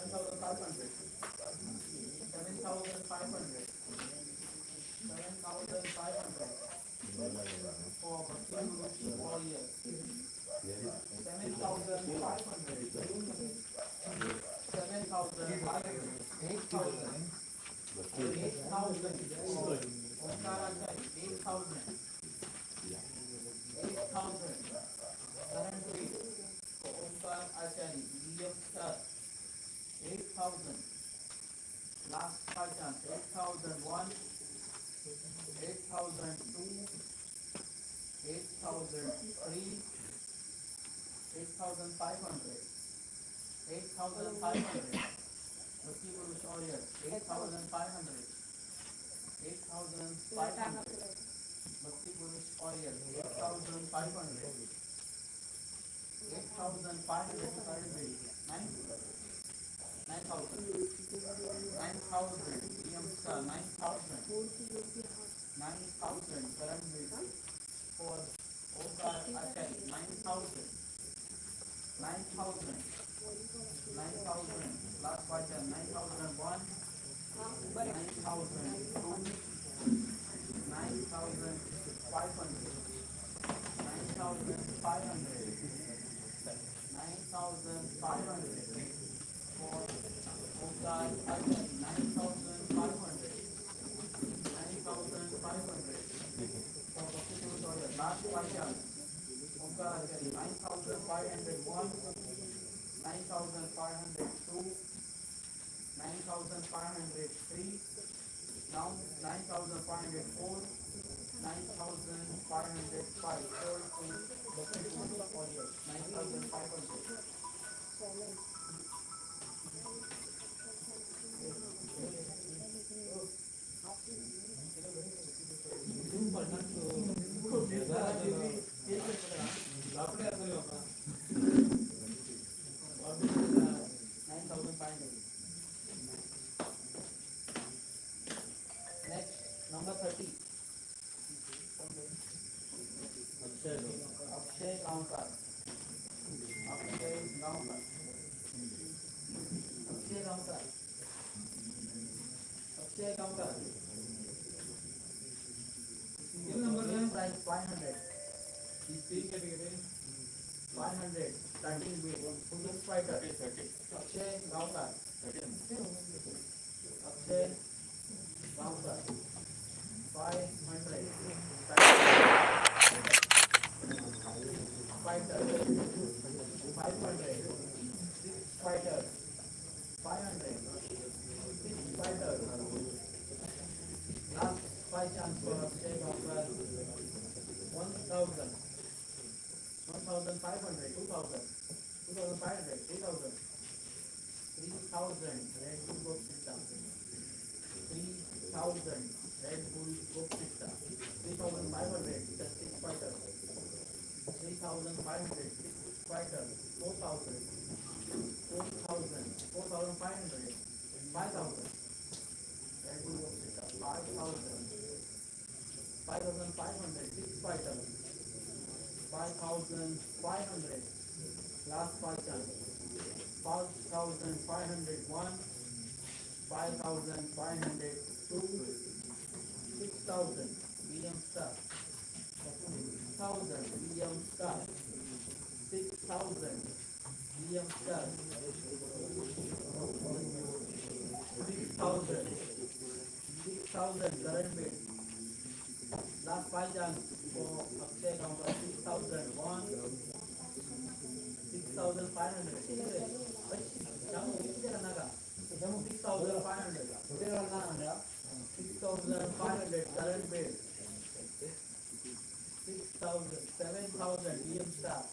7,500. 7,500. 7,500 for all years. 7,500. 7,500. 8,000. 8,000. Omkar Acharya. 8,000. 8,000. Last five chance. 8,001, 8,002, 8,003, 8,500, 8,500. Lucky Purush Warrior. 8,500, 8,500. Lucky Purush Warrior. 8,500, 8,500 to current bill. 9,000, 9,000. PM star 9,000, 9,000 current bill for Omkar Achai. 9,000, 9,000, 9,000. Last question. 9,001, 9,002, 9,500, 9,500, 9,500 for Omkar Achai. 9,500, 9,500 for Bhakti Purush Warrior. Last question. Omkar Achai. 9,501, 9,502, 9,503, now 9,504, 9,505. Sold to Bhakti Purush Warrior. 9,500. Next, number 30. Akshay Gaonkar. Akshay Gaonkar. Akshay Gaonkar. Akshay Gaonkar. Single number Base price 500. is three category. 500. Starting bid. Police fighter. Akshay Gaonkar. Akshay Gaonkar. 500. Fighter. 500. Six fighter. 500. Six fighter. Last five chance for Akshay Gaonkar. 1,000. 1,500. 2,000. 2,500. 3,000. 3,000. Red Bull Gold System. 3,000. Red Bull Gold System. 3,500. The six fighter. 3,500. Six fighter. 4,000. 4,000. 4,500. 5,000. Red Bull Gold System. 5,000. 5,500. Six fighter. 5,500. Last five chance. 5,501, 5,502, 6,000 William Star, 6,000 William Star, 6,000 William Star, 6,000, 6,000 current bid. Last five chance for Akshay Gaonkar. 6,001, 6,500. 6,500. 6,500 current bid. 6,000. 7,000 DM Star.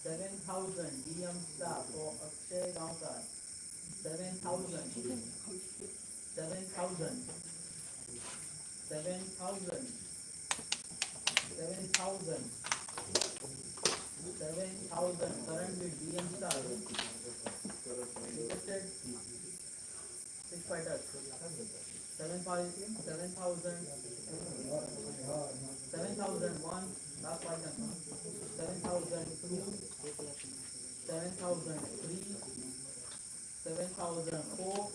7,000 DM Star for Akshay Gaonkar. 7,000. 7,000. 7,000. 7,000. 7,000 current bid DM Star. Requested six fighters. 7,000. 7,001. Last five chance. 7,002. 7,003. 7,004.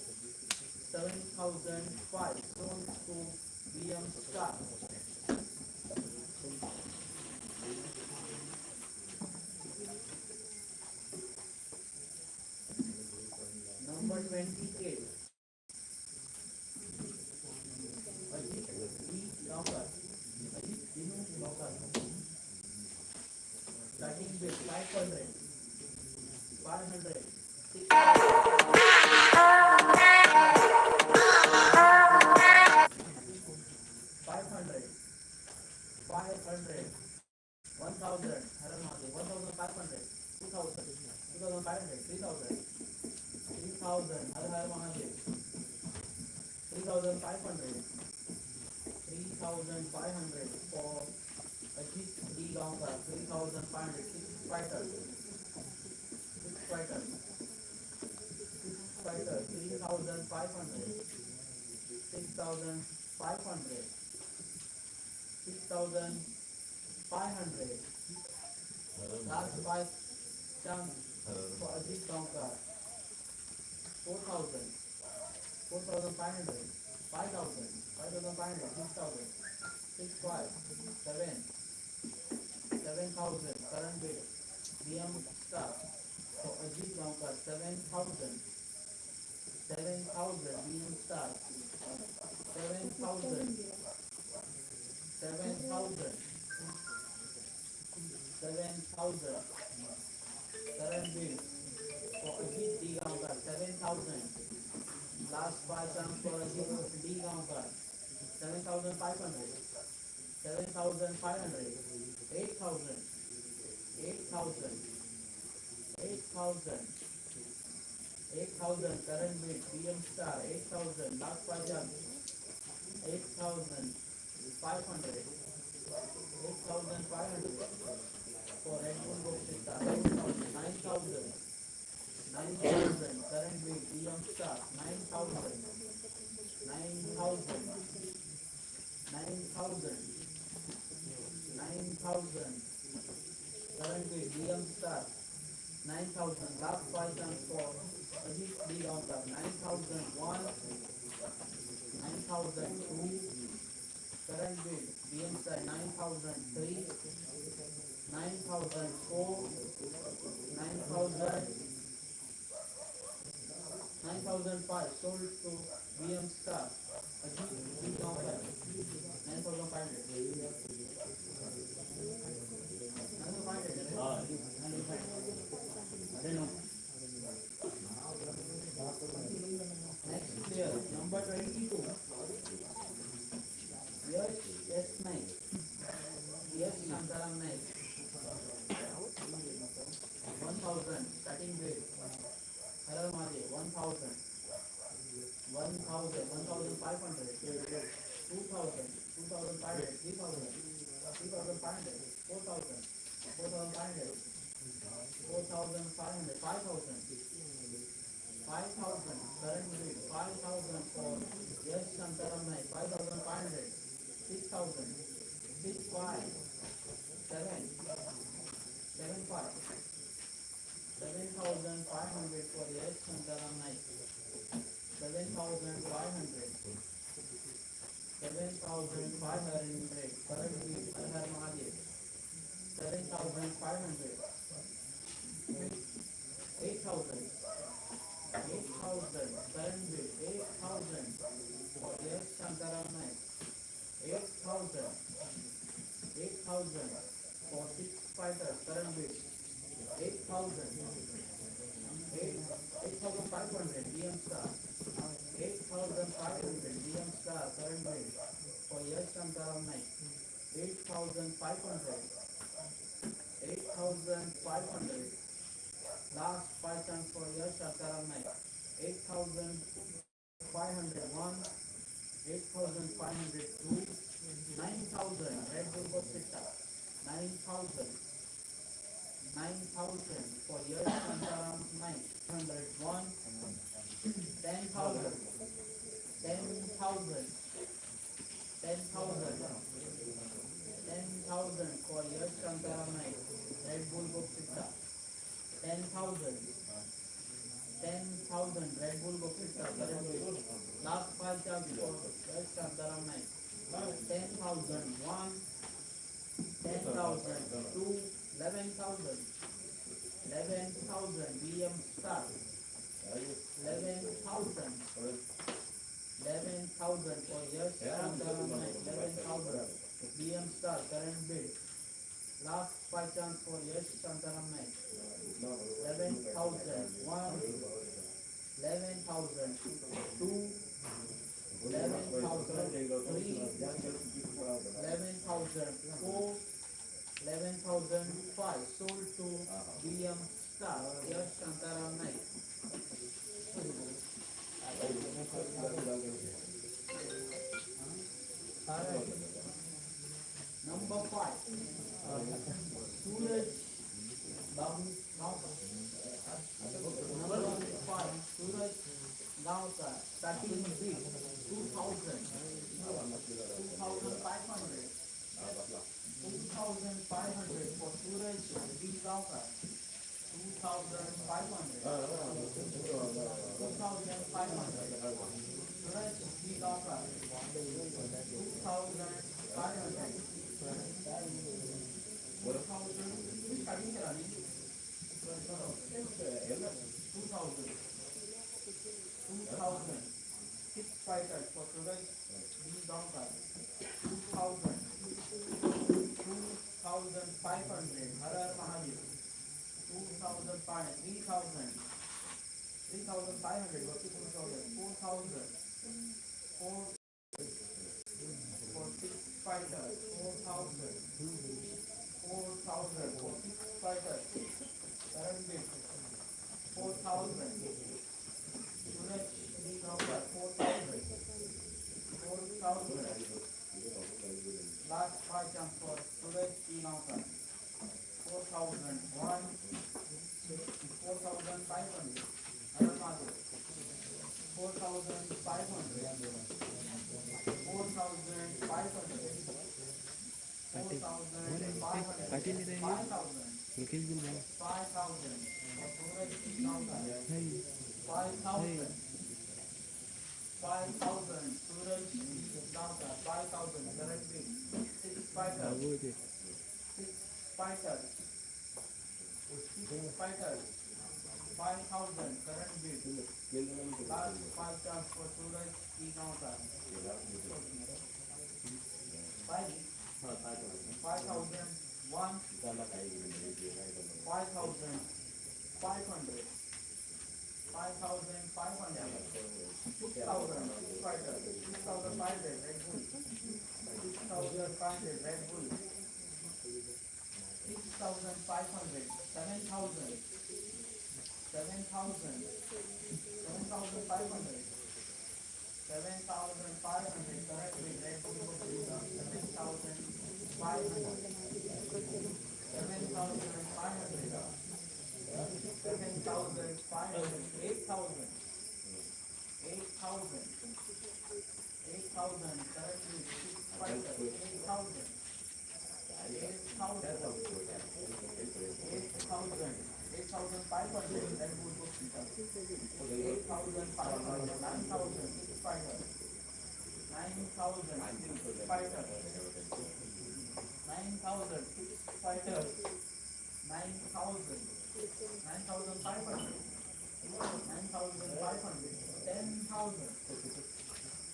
7,005. Sold to DM Star. Number 28. Ajit E. Gaonkar. Ajit Dinu Gaonkar. Starting bid 500. 500. 6,000. 1,500, 1,000, 1,500, 2,000, 2,500, 3,000, 3,000, Har Har Mahadev, 3,500, 3,500 for Ajit D. Gaonkar, 3,500, six fighters, 3,500, 6,500, 6,500, last five chance for Ajit Gaonkar, 4,000, 4,500, 5,000, 5,500, 6,000, 6,500, 7,000, current bid, BM Star for Ajit Gaonkar, 7,000, 7,000, BM Star, 7,000, 7,000, 7,000, current bid for Ajit D. Gaonkar, 7,000, last five chance for Ajit D. Gaonkar, 7,500, 7,500, 8,000, 8,000, 8,000, 8,000, current bid, BM Star, 8,000, last five chance, 8,500, 8,500 for Red Bull Boxista, 9,000, 9,000, current bid, BM Star, 9,000, 9,000, 9,000, 9,000, current bid, BM Star, 9,000, last five chance for Ajit D. Gaonkar, 9,001, 9,002, current bid, BM Star, 9,003, 9,004, 9,000, 9,005, sold to BM Star, Ajit D. Gaonkar, 9,500. 9,500. Next player, number 22. Yash Naik. Yash Shantaram Naik. 1,000, starting bid. Harar Mahadev, 1,000. 1,000, 1,500. 2,000, 2,500. 3,000, 3,500. 4,000, 4,500. 4,500. 5,000. 5,000, current bid, 5,000 for Yash Shantaram Naik, 5,500, 6,000, 6,500, 7, 7,500, 7,500 for Yash Shantaram Naik, 7,500, 7,500, current bid, Har Har Mahadev, 7,500, 8,000, 8,000, current bid, 8,000 for Yash Shantaram Naik, 8,000, 8,000 for six fighters, current bid, 8,000, 8,500, BM Star, 8,500, BM Star, current bid for Yash Shantaram Naik, 8,500, 8,500, last five chance for Yash Shantaram Naik, 8,501, 8,502, 9,000, Red Bull Boxista, 9,000, 9,000 for Yash Shantaram Naik, 101, 10,000, 10,000, 10,000, 10,000 for Yash Shantaram Naik, Red Bull Boxista, 10,000, 10,000, Red Bull Boxista, last five chances for Yash Shantaram Naik, 10,000, 1, 10,000, 2, 11,000, 11,000, BM Star, 11,000, 11,000 for Yash Shantaram Naik, 11,000, BM Star, current bid, last five chance for Yash Shantaram Naik, 11,000, 1, 11,000, 2, 11,004, 11,005 sold to William Starr, Yash Shantaram Naik. Number 5, Suraj Gaonkar. Number 5, Suraj Gaonkar, starting bid 2,000, 2,500, 2,500 for Suraj B. Gaonkar, 2,500, 2,500, Suraj B. Gaonkar, 2,500, 4,000, starting करानी, 2,000, 2,000, 6 fighters for Suraj B. Gaonkar, 2,000, 2,500, Har Har Mahadev, 2,500, 3,000, 3,500, 4,000, 4 for 6 fighters, 4,000, 4,000 for 6 fighters, current bid, 4,000, Suraj B. Gaonkar, 4,000, 4,000, last 5 chance for Suraj B. Gaonkar, 4,000, 1, 4,500, Har Har Mahadev, 4,500, 4,500, 4,500, Patil नहीं रहेंगे 5,000, मुकेश भी नहीं 5,000 for Suraj B. Gaonkar, है 5,000, 5,000, Suraj B. Gaonkar, 5,000, current bid, 6 fighters, वो दे 6 fighters, 6 fighters, 5,000, current bid, last 5 chance for Suraj B. Gaonkar, 5,000, 1, 5,000, 500, 5,500, 6,000, 6 fighters, 6,500, Red Bull, 6,500, Red Bull, 6,500, 7,000, 7,000, 7,500, 7,500, correct bid, Red Bull, 7,500, 7,500, 7,500, 8,000, 8,000, 8,000, correct bid, 6 fighters, 8,000, 8,000, 8,000, 8,500, Red Bull, 8,500, 9,000, 6 fighters, 9,000, 6 fighters, 9,000, 6 fighters, 9,000, 9,500, 9,500, 10,000,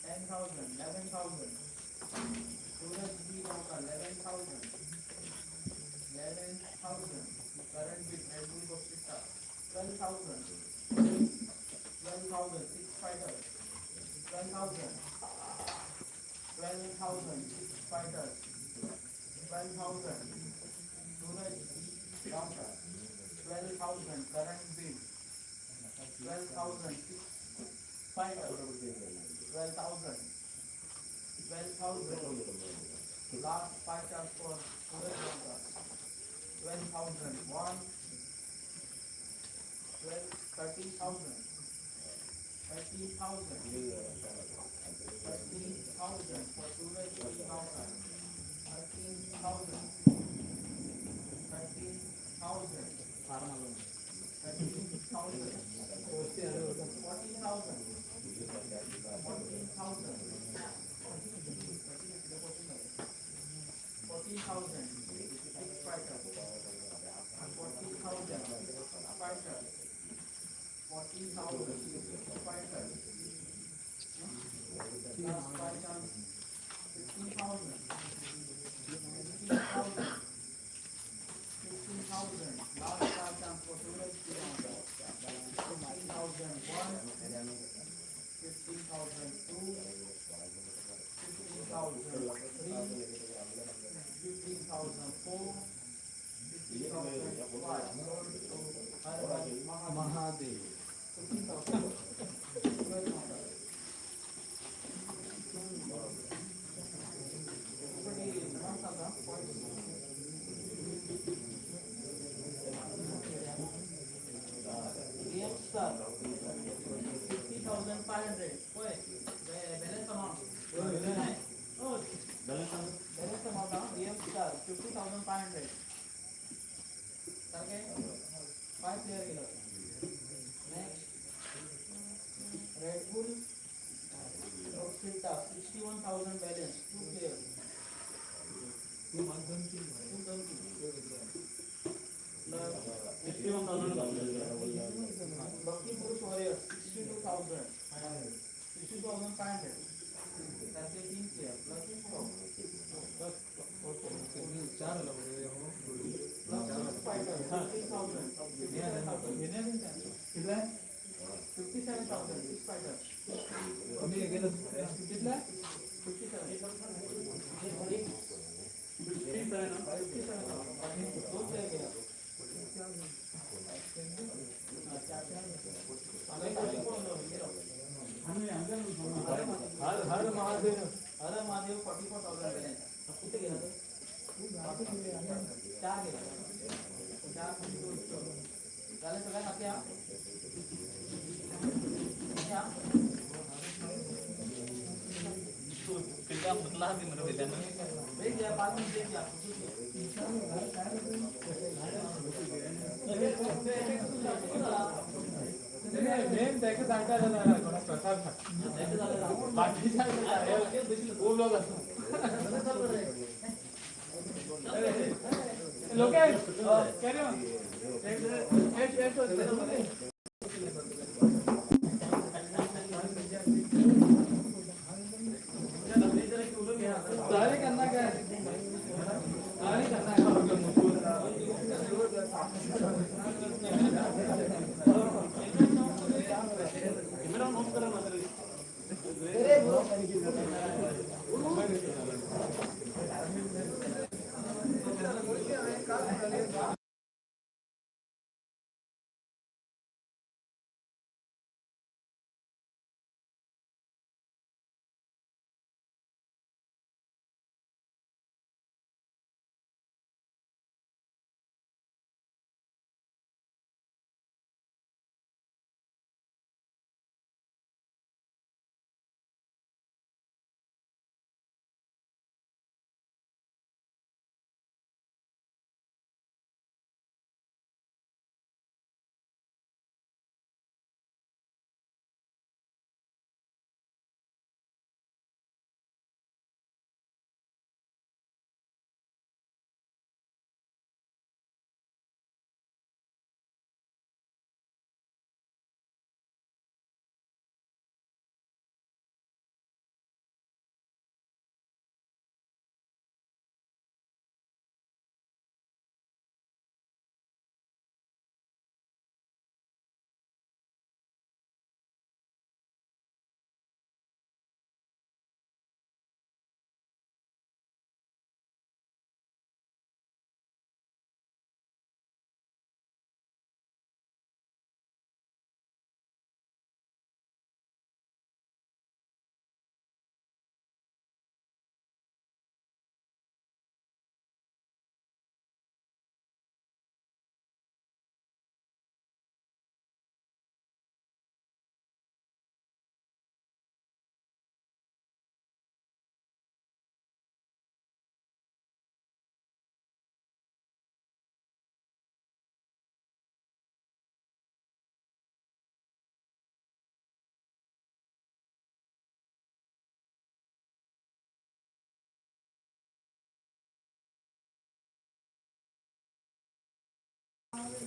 10,000, 11,000, Suraj B. Gaonkar, 11,000, 11,000, current bid, Red Bull, Bokshita, 12,000, 12,000, 6 fighters, 12,000, 12,000, 6 fighters, 12,000, Suraj B. Gaonkar, 12,000, current bid, 12,000, 6 fighters, 12,000, 12,000, last 5 chance for Suraj Gaonkar, 12,000, 1, 12, 13,000, 13,000, 13,000 for Suraj B. Gaonkar, 13,000, 13,000, 13,000, 14,000, 14,000, 14,000, 6 fighters, 14,000, 6 fighters, 14,000, 6 fighters, last 5 chance, 15,000, 15,000, 15,000, last 5 chance for Suraj B. Gaonkar, 15,000, 1, 15,000, 2, Mahadev. Star 50,500. Boy, balance amount. Oh, balance amount now. EM Star 50,500. Okay. 5 player गेलं. Next, Red Bull Filta 61,000 balance. 2 players. Bucky Bush Warriors 62,000. 62,500. त्याचे 3 player. Plus stop. Fighter 15,000. 57,000. 6 fighters. कितना? 57,000. हर Mahadev 44,000 balance. किती गेला तो? 4 गेला. 4 झाले सगळ्या खात्या. किल्ला मुतला भी मर गया ना देख या बाद में देख या मेन त्याचे सांगता येणार कोणा प्रसाद बाकी वो लोग लोग कॅरी ऑन सारे करना क्या है सारे करना है कैमरा नोट करा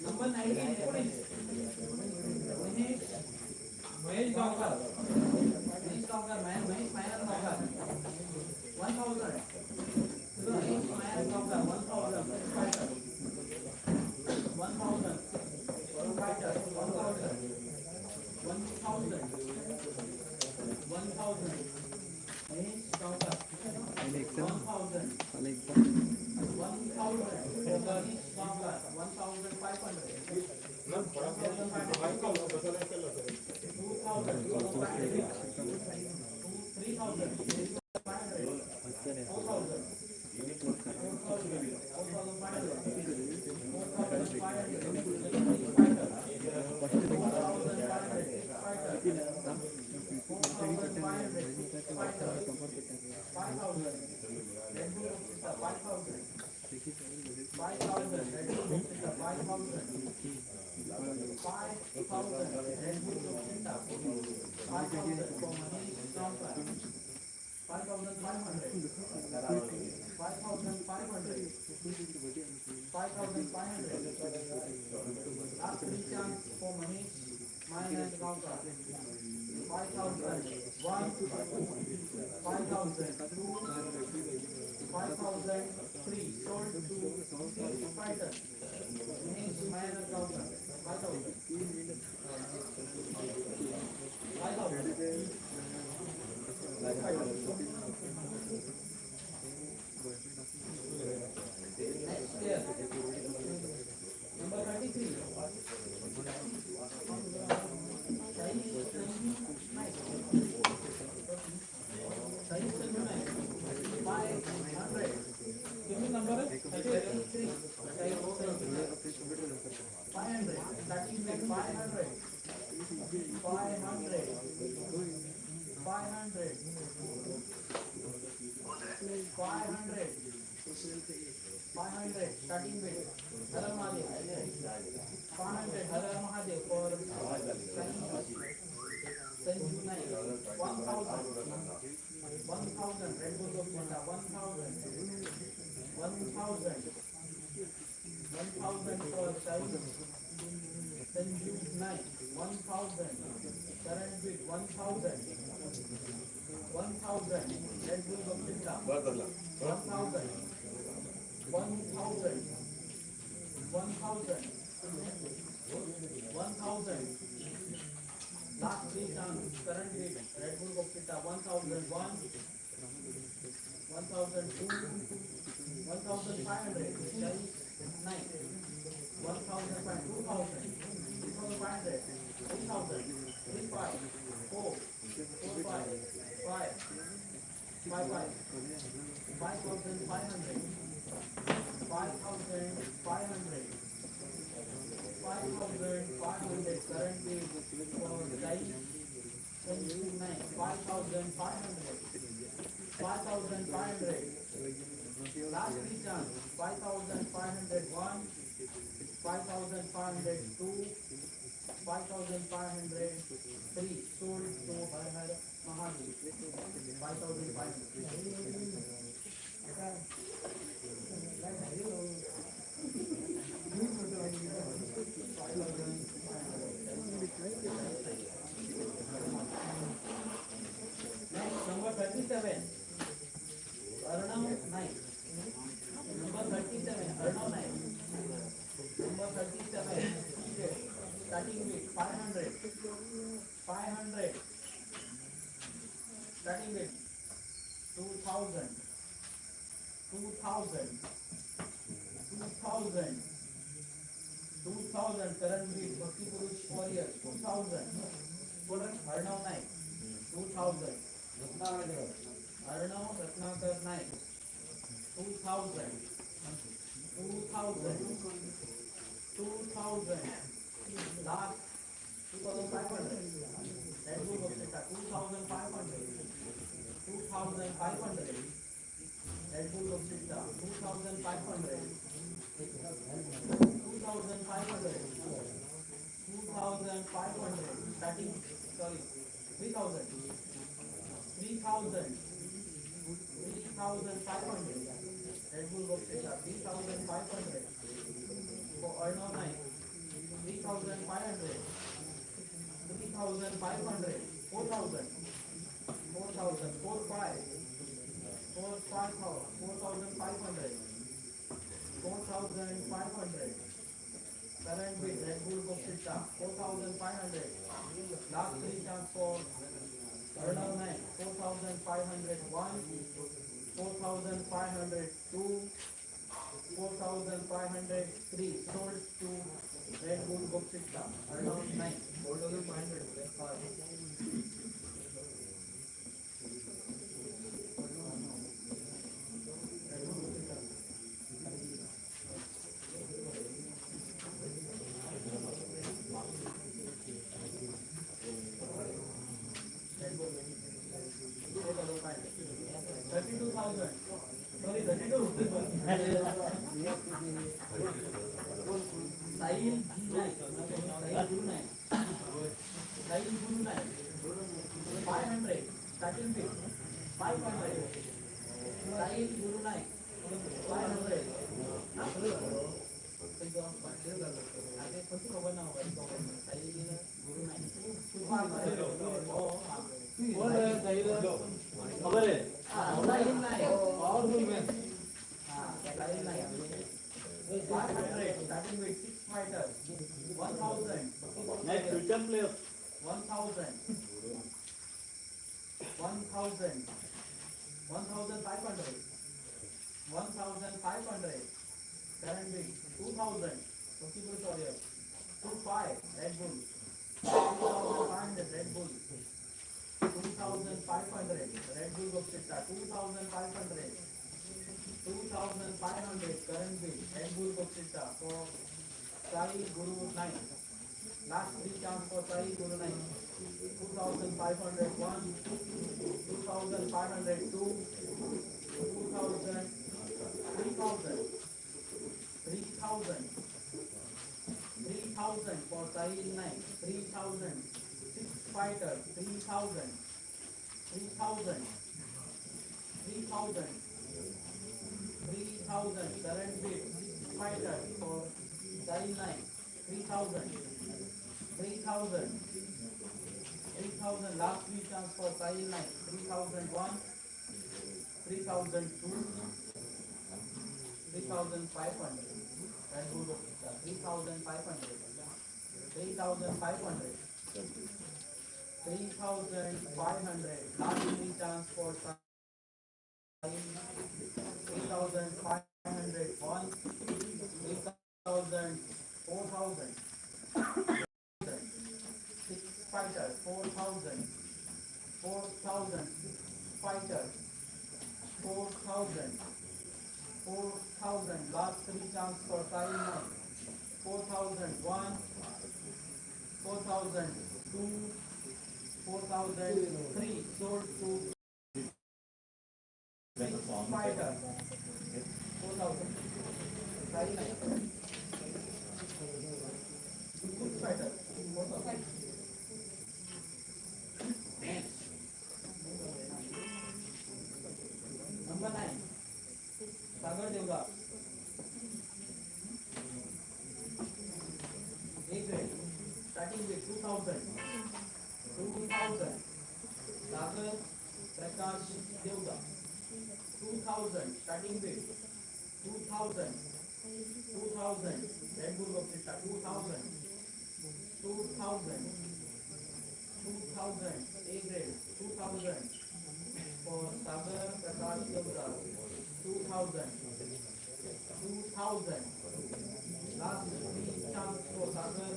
number 19 Mahesh Gavkar Mahesh Mayan Gavkar 1000 Mahesh Mayan Gavkar 1000 fighter 1000 Mahesh Gavkar Last three chance for Manish, mine and Gauta. 5,000, 1, 5,000, 2, 5,003, sold to Steve Fighter. Manish, mine and Gauta. 5,000. 5,000. Next year. Number 33. Give me number 33. 500. Starting with 500. 500. 500. 500. 500. Starting with Har Mahadev. 500. Har Mahadev for Sanju Naik. 1,000. 1,000. Red Bull of Chanda. 1,000. 1,000. 1,000 for Sanju Naik. 1,000. Current bid 1,000. 1,000. Red Bull of Chanda. 1,000. 1,000. 1,000. 1,000. Last three chance. Current bid Red Bull of Chanda. 1,001. 1,002. 1,500. 9. 1,500. 2,000. 2,500. 3,000. 3,500. 4. 4,500. 5. 5,500. 5,500. 5,500. 5,500. Current bid for Jai Sanju Naik. 5,500. 5,500. Last three chance. 5,501. 5,502. 5,503. Sold to Har Mahadev. 5,500. Next, number 37. Arnav Naik. Number 37. Arnav Naik. Number 37. Starting with 500. 500. Starting with 2,000. 2,000. 2,000. 2,000. Current bid Bhakti Purush Warriors. 2,000. Arnav Naik. 2,000. Arnav Ratnakar Naik. 2,000. 2,000. 2,000. Last 2,500. Red Bull of Chetta. 2,500. 2,500. Red Bull of Chetta. 2,500. 2,500. 2,500. Starting. Sorry. 3,000. 3,000. 3,500. Red Bull of Chetta. 3,500. For Arnav Naik. 3,500. 3,500. 4,000. 4,000. 4,500. 4,500. 4,500. Current bid Red Bull of Chetta. 4,500. Last three chance for Arnav Naik. 4,501. 4,502. 4,503. Sold to Red Bull Gopsitta, around 9. 4,500. Red Bull 4,500. 32,000. Sorry, 32. Sahil Naik. Sahil Guru Naik. Sahil Guru Naik. 500. Starting bid. 500. Sahil Guru Naik. 500. आगे कुछ खबर ना होगा इसको सही गुरु नहीं बोल रहे हैं सही खबर है सही नहीं पावरफुल मैन सही नहीं 500 starting with 6 fighters 1000 next future player 1000 1500 1500 current bid 2000 Possible Warrior 25 Red Bull 2500 Red Bull 2500 Red Bull Gopsitta 2500 2500 current bid Red Bull Gopsitta for Sai Guru 9 last three chance for Sai Guru 9 2500 1 2500 2 2000 3000 3,000 for Sahil Naik, 3,000, 6 fighters, 3,000, 3,000, 3,000, 3,000, current bid, 6 fighters for Sahil Naik, 3,000, 3,000, 3,000, last three chance for Sahil Naik, 3,001, 3,002, 3,500. Red Bull Gopsitta 3,500. 3,500. 3,500. Last three chance for Sahil. 3,500. 1. 3,000. 4,000. 6 fighters. 4,000. 4,000. Fighters. 4,000. 4,000 last three chance for Sahil Naik 4,000 1 4,000 2 4,000 3 sold to fighter 4,000 Sahil Naik good fighter 4,000 number 9 Sagar Devda. A grade. Starting with 2,000. 2,000. Sagar Prakash Devda. 2,000. Starting with 2,000. 2,000. Red Bull Gopsitta. 2,000. 2,000. 2,000. A grade. 2,000. For Sagar Prakash Devda. 2,000. 2,000. Last three chance for Sagar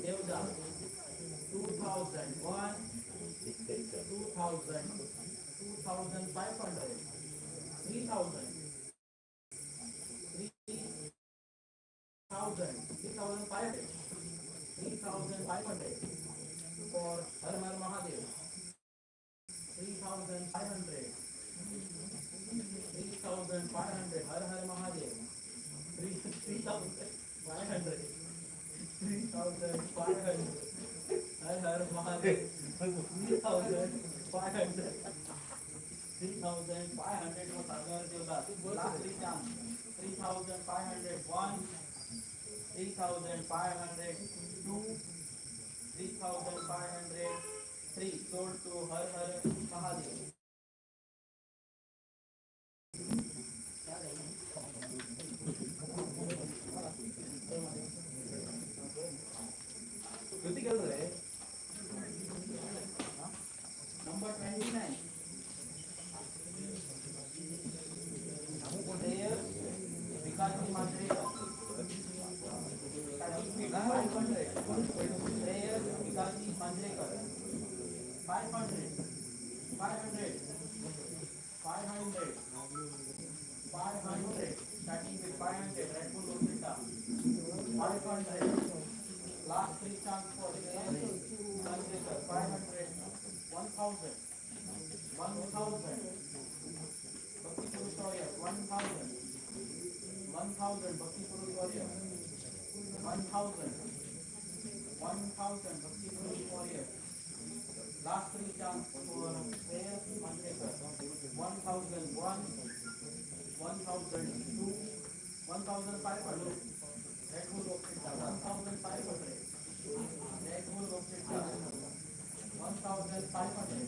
Devda. 2,000. 1. 2,000. 2,500. 3,000. 3,000. 3,500. 3,500. For Har Har Mahadev. 3,500. 3,500 Har Har Mahadev 3,500 3,500 Har Har Mahadev 3,500 3,500 for Sagar Devda last three chance 3,500 1 3,500 2 3,500 3 sold to Har Har Mahadev Number 29. Player Vikas Mandrekar. Starting bid 500, 500, 500, 500, starting with 500, Red Bull Rosita, 500, last three chance for Sunbreaker, 500, 1000, 1000, Bhakti Purush Warrior, 1000, 1000, Bhakti Purush Warrior, 1000, 1000, Bhakti Purush Warrior, last three chance for prayer, Sunbreaker, 1001, 1002, 1500, Red Bull Rosita, 1500, Red Bull Rosita, 1500,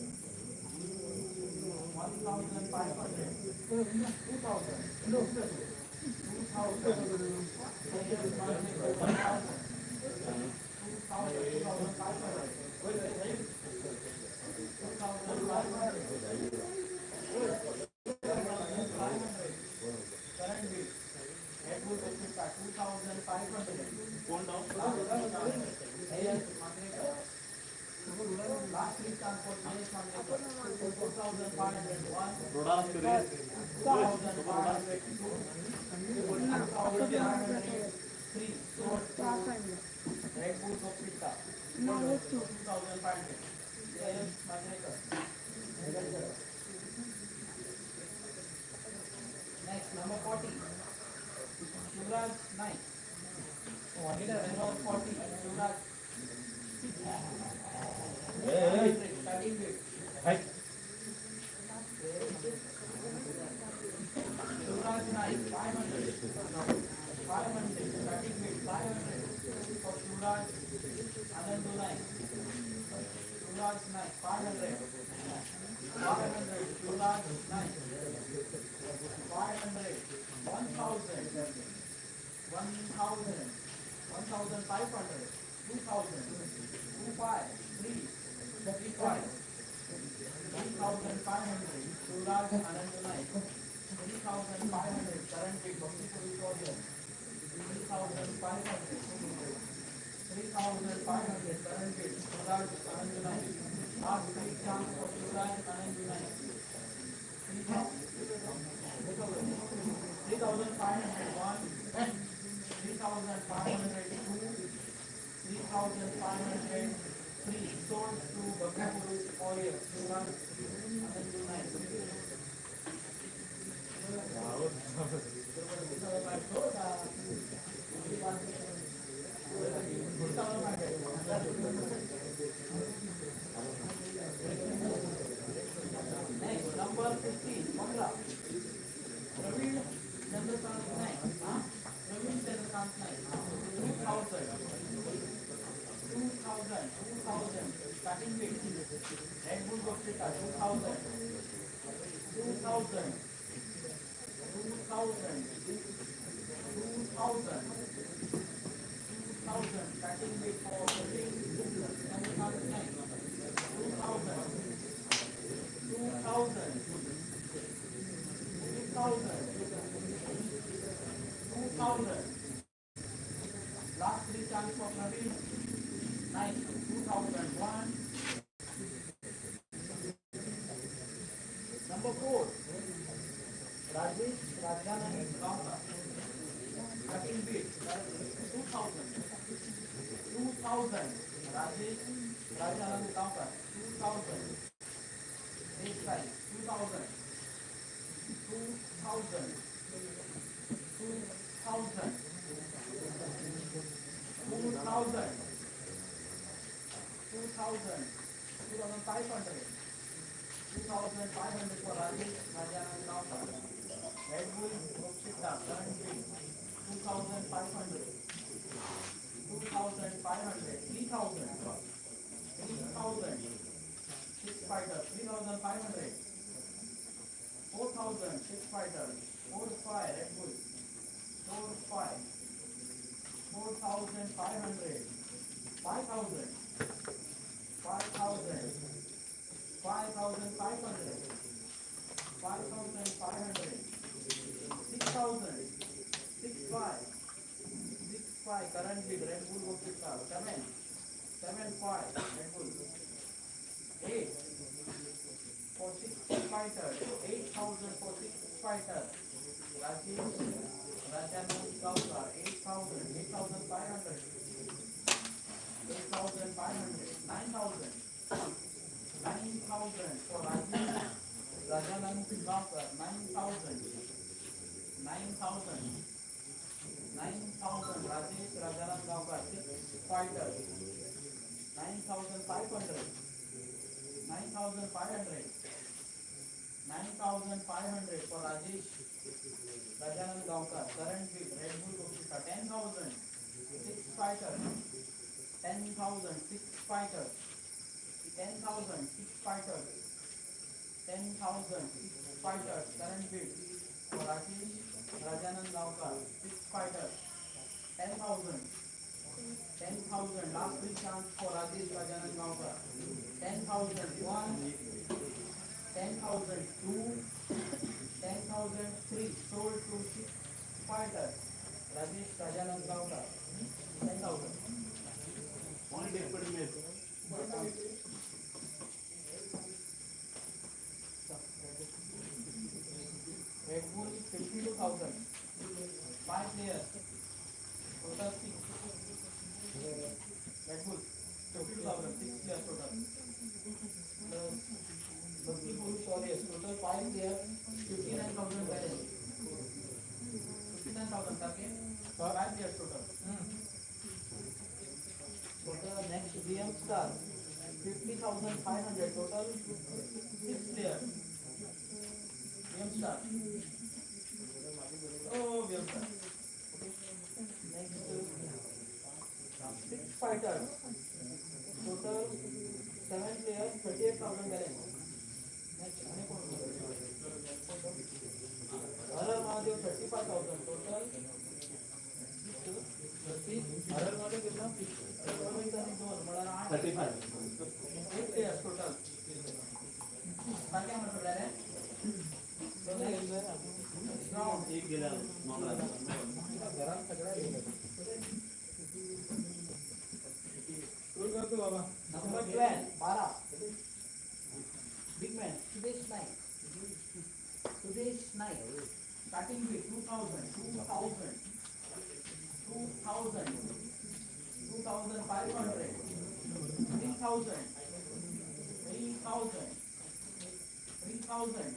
1500, 2000, Red Bull Rosita, 2500. Yes, next, number 40. Shivraj Naik. Number 40. Shivraj. 500. Starting with. Shivraj Naik. 500. 500. Starting with 500. For Shivraj Anandu Naik. Shivraj Naik. 500. 500. Shivraj Naik. 500. 1000. 1000. 1500. 2000. 25. 3. 35. 3500. Shivraj Anandu Naik. 3500. Current with Bhakti Purush Warrior. 3500. 3500 current with Shivraj Anandu Naik. Last three chance for Shivraj Anandu Naik. 3501, 3502, 3503. Sold to Bhakti Purush Warrior. Shivraj Anandu Naik. Next, number 15, Mangra. Ravi Chandrakant Naik. Ravi Chandrakant Naik. 2000. 2000. Starting with Red Bull Rosita, 2000. 2000. 2000. 2000. 2000. Starting with Ravi Chandrakant Naik. 2000. 2000. 2000. Last three chance for Naveen. Nice. 2001. Number 4. Rajesh Rajanand Gauta. 13 bit. 2000. 2000. Rajesh Rajanand Gauta. 2000. Next size. 2000. 2000. 2000. 2000. 2500. 2500 for Rajesh Rajanand Gauta. Red Bull Rosita. Current bid. 2500. 2500. 3000. 3000. 6 fighter. 3500. 4000. 6 fighter. 45. Red Bull. 45. 4500. 5000. 5000. 5500. 5500. 6000. 65. 65. Current bid. Red Bull Rosita. 7. 75. Red Bull. 8. for 6 fighters. 8,000 for 6 fighters. Rajesh Rajanand Gaukar, 8,000, 8,500, 8,500, 9,000, 9,000 for Rajesh Rajanand Gaukar, 9,000, 9,000, 9,000 Rajesh Rajanand Gaukar, 6 fighters, 9,500, 9,500, 9,500 for Rajesh Rajanand Gaukar, current bid, Red Bull Gokshita, 10,000, 6 fighters, 10,000, 6 fighters, 10,000, 6 fighters, 10,000, 6 fighters, current bid for Rajesh Rajanand Gaukar, 6 fighters, 10,000, 10,000, last free chance for Rajesh Rajanand Gaukar, 10,000, 1, 10,000, 2, 10,000, 3, sold to 6 fighters, Rajesh Rajanand Gaukar, 10,000. Only take per minute. Red Bull 52,000, 5 players, total 6. Red Bull 52,000, 6 players total. Plus Lucky Bull Solis, total 5 players, 59,000 balance. 59,000 okay? 5 players total. Total next VM Star, 50,500 total, 6 players. VM Star. Oh, VM Star. Okay. Next 6 fighters. Total 7 players, 38,000 balance. Next, Harar Mahadev 35,000 total. Harar Mahadev कितना? 35. 8 players total. क्या मतलब है? एक गेला नॉकला. घरात सगळ्या गेल्या. तू करतो बाबा. Number 12, Para. Big man, Sudesh Naik. Sudesh Naik. Starting bid 2,000, 2,000, 2,000, 2,500, 3,000, 3,000, 3,000,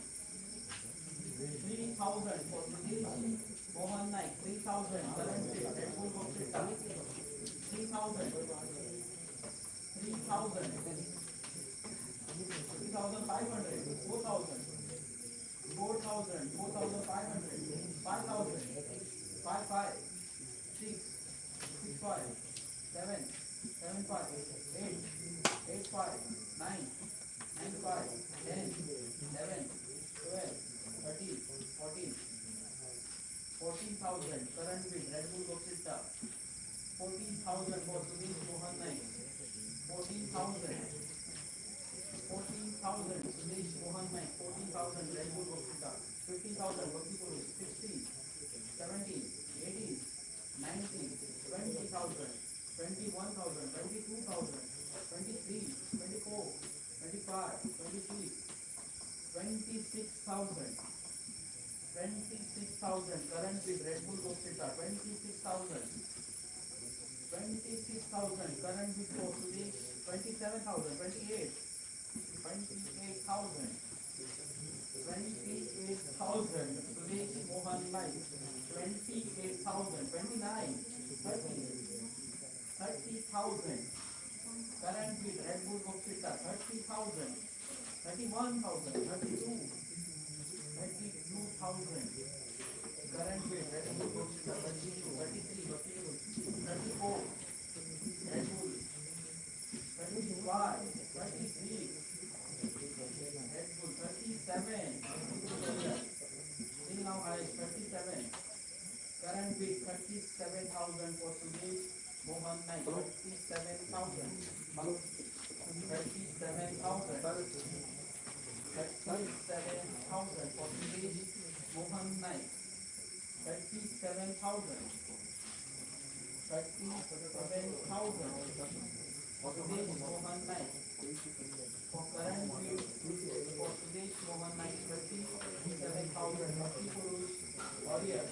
3,000 for Sudesh Mohan Naik. 3,000, current bid, Red Bull Gokshita. 3,000. 3,000, 3,500, 4,000, 4,000, 4,500, 5,000, 5,500, 6, 6,500, 7, 7,500, 8, 8,500, 9, 9,500, 10, 11, 12, 13, 14, 14,000, current bid, Red Bull Gokshita. 14,000 for Sudesh Mohan Naik. 14,000. 14,000 Sudesh Mohan Naik. 14,000 Red Bull Gokshita. 15,000 Bhakti Purus. 16, 17, 18, 19, 20,000, 21,000, 22,000, 23, 24, 25, 26, 26,000. 26,000 current bid, Red Bull Gokshita. 26,000. 26,000 current bid for Sudesh. 27,000. 28. 28,000. 28,000 Sudesh Mohan Naik. 28,000. 29. 30. 30,000 current bid, Red Bull Gokshita. 30,000. 31,000. 32. 32,000 current bid, Red Bull Gokshita. 32. 33. 34, Red Bull, 25, 23, Red Bull, 37, still now highest, 37, current bid, 37,000 for Sudesh Mohan Naik, 37,000, 37,000, 37,000 for Sudesh Mohan Naik, 37,000. 37,000 Sudesh Mohan Naik. For current bid for Sudesh Mohan Naik 37,000. Bhakti Purush Warrior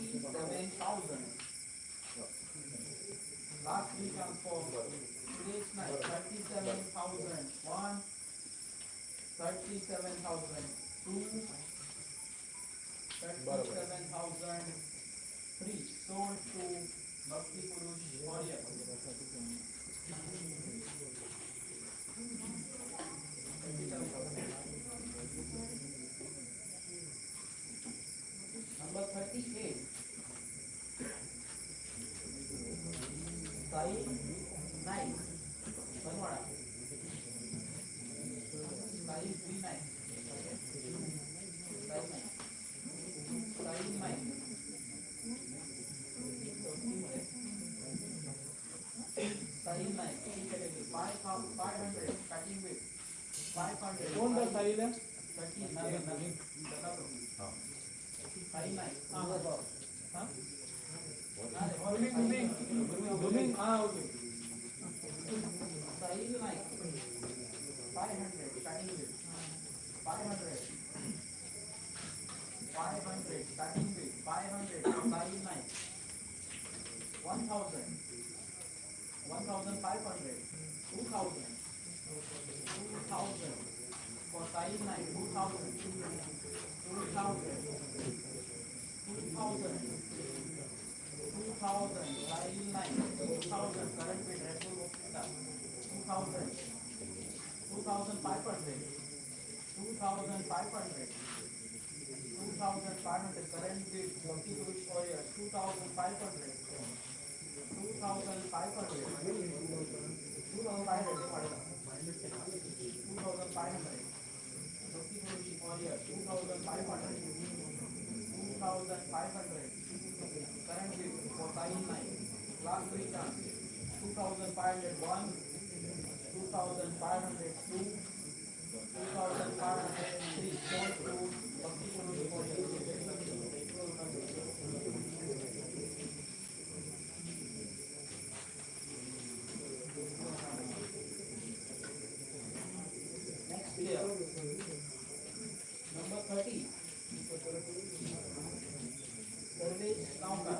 37,000. Last three comes for Sudesh Naik 37,000. 1, 37,000. 2, 37,000. 3 sold to Bhakti Purush Warrior. Number 38. Sai Naik, Banwara. Sai V Naik. Sai Naik. Sai Naik. Sai Naik. 500 cutting weight. 500. कोण दा साईला 30 Sai Naik. Zooming okay Sai Naik. 500 cutting weight. 500. 500 cutting weight. 500 Sai Naik. 1,000. 1,500. 2,000. 2,000 for Sai Naik. 2,000. 2,000. 2,000. 2,000 Sai Naik. 2,000 current bid Red Bull Mokta. 2,000. 2,500. 2,500. 2,500 current bid Bhakti Purush Warrior. 2,500. 2,500. 2,500 2,500 Bhakti Purush Warrior. 2,500. 2,500 current bid for Sai Naik. Last three chance. 2,500 1, 2,500 2, 2,500 3 sold to Bhakti Purush Warrior. Next player. Number 30. Sarvesh Naukar.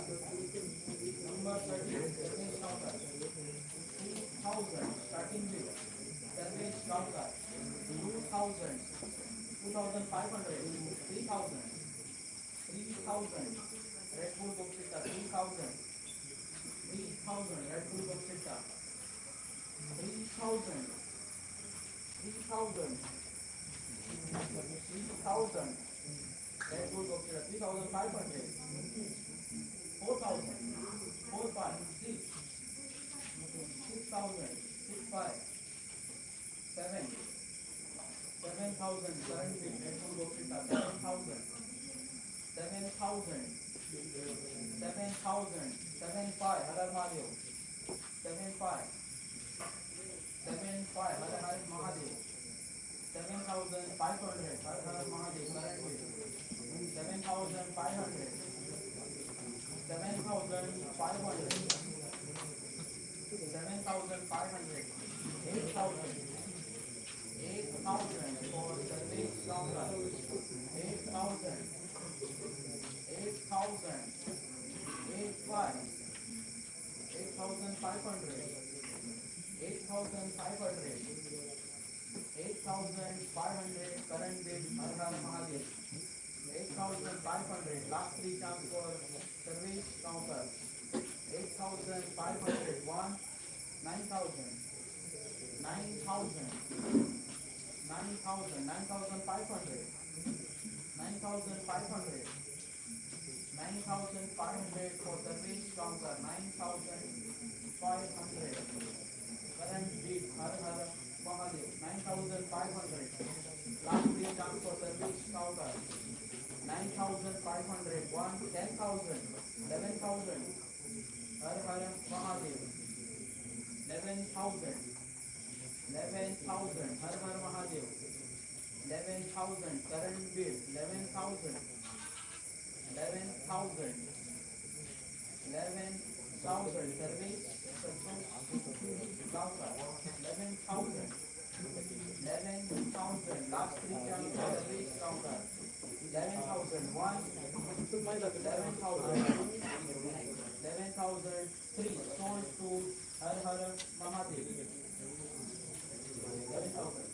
Number 30. Sarvesh Naukar. 2,000 starting bid. Sarvesh Naukar. 2,000. 2,500. 3,000. 3,000. Red Bull Boxita. 3,000. 3,000. Red Bull Boxita. 3,000. 3,000. 3,000. Red Bull Boxita. 3,500. 4,000. 4, 5, 6. 6,000. 6, 5. 7. 7,000. Current bid. Red Bull Boxita. 7,000. 7,000. 7,000. 7,500. Hadar Mahadev. 7,500. 7,500. Hadar Mahadev. 7,500. Hadar Mahadev. Current bid. 7,500. 7,500. 7,500. 8,000. 8,000 for Sarvesh Naukar. 8,000. 8,000. 8,500. 8,500. 8,500. 8,500 current bid Har Har Mahadev. 8,500 last three chance for Sarvesh Naukar. 8,500 1, 9,000. 9,000. 9,000. 9,500. 9,500. 9,500 for Sarvesh Naukar. 9,500 current bid Har Har Mahadev. 9,500 last three chance for Sarvesh Naukar. 9,500 1, 10,000. 11,000 Har Har Mahadev. 11,000. 11,000 Har Har Mahadev. 11,000 current bid 11,000. 11,000. 11,000 Sarvesh Santosh Gavkar 11,000 last three channels Sarvesh Gavkar 11,000 one 11,000 three sold to Har Har Mahadev 11,000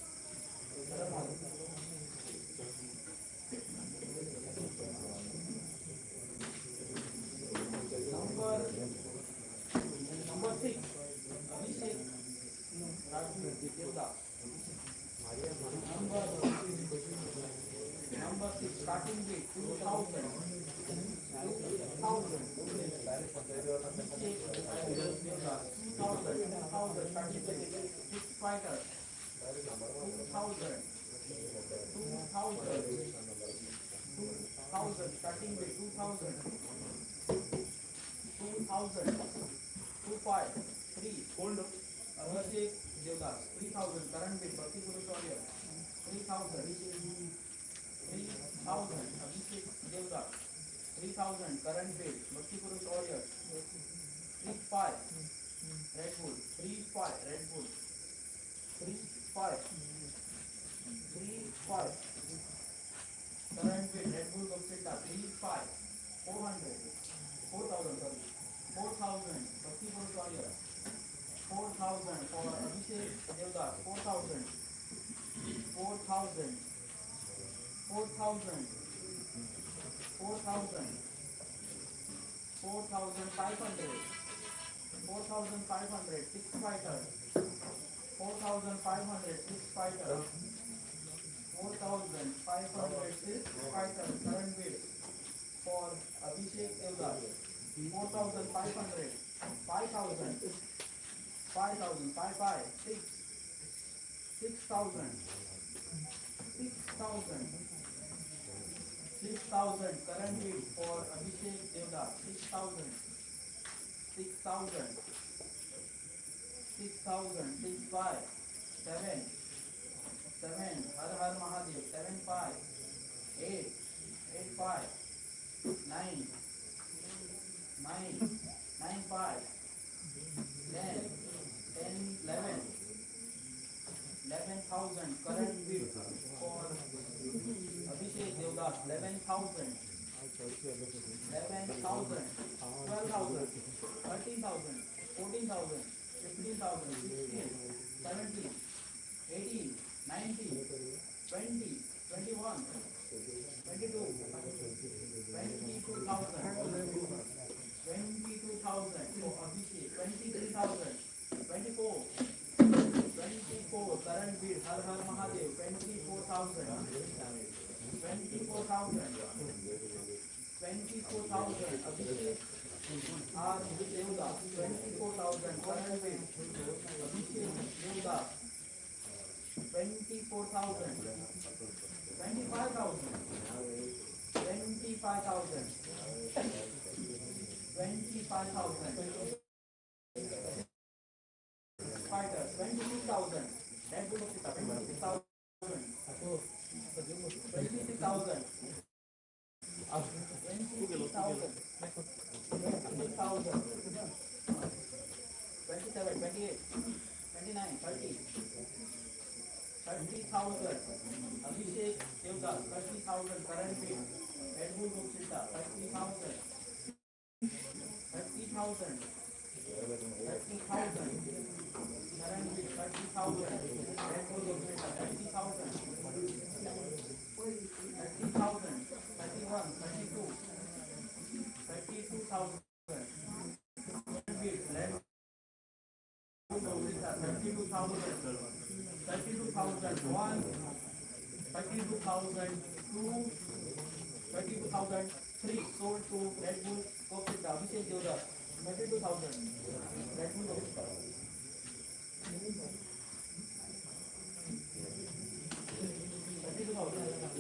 number 6 Abhishek Raju Devdas number 6 starting with 2,000 Abhishek Raju Devdas 2,000 starting with 6 fighters 2,000 starting with 2,000 2,5 3 hold Abhishek Devdas 3,000 current bid Bhakti Purush Warrior 3,000 Abhishek Devdas 3,000 current bid Bhakti Purush Warrior 3,5 Red Bull 3,5 Red Bull 3,5 current bid Red Bull Gopseta 3,5 4,000 sorry 4,000 Bhakti Purush Warrior 4,000 for Abhishek Devdas 4,000 4,500 6 fighters 4,500 6 fighters 4,500 6 fighters current bid for Abhishek Devdas 4,500 5,000 6,000 current bid for Abhishek Devdas 6,000 6,5 7 Har Har Mahadev 7,5 8 8,5 9 9,5 10 11 11,000 current bid for Abhishek Devdas 11,000 12,000 13,000 14,000 15,000 16 17 18 19 20 21 22 22,000 for Abhishek 23,000 24 current bid Har Har Mahadev 24,000 Abhishek R Devdas 24,000 current bid Abhishek Devdas 24,000 25,000 fighters 26,000 Red Bull 26,000 26,000 27 28 29 30 30,000 Abhishek Devdas 30,000 current bid Red Bull Gopseta 30,000 30,000 current bid 30,000 Red Bull Gopseta 30,000 30,000 31 32 32,000 bid Red Bull Gopseta 32,000 32,000 1 32,000 2 32,000 3 sold to Red Bull Gopseta Abhishek Devdas 32,000 Red Bull Gopseta 50,500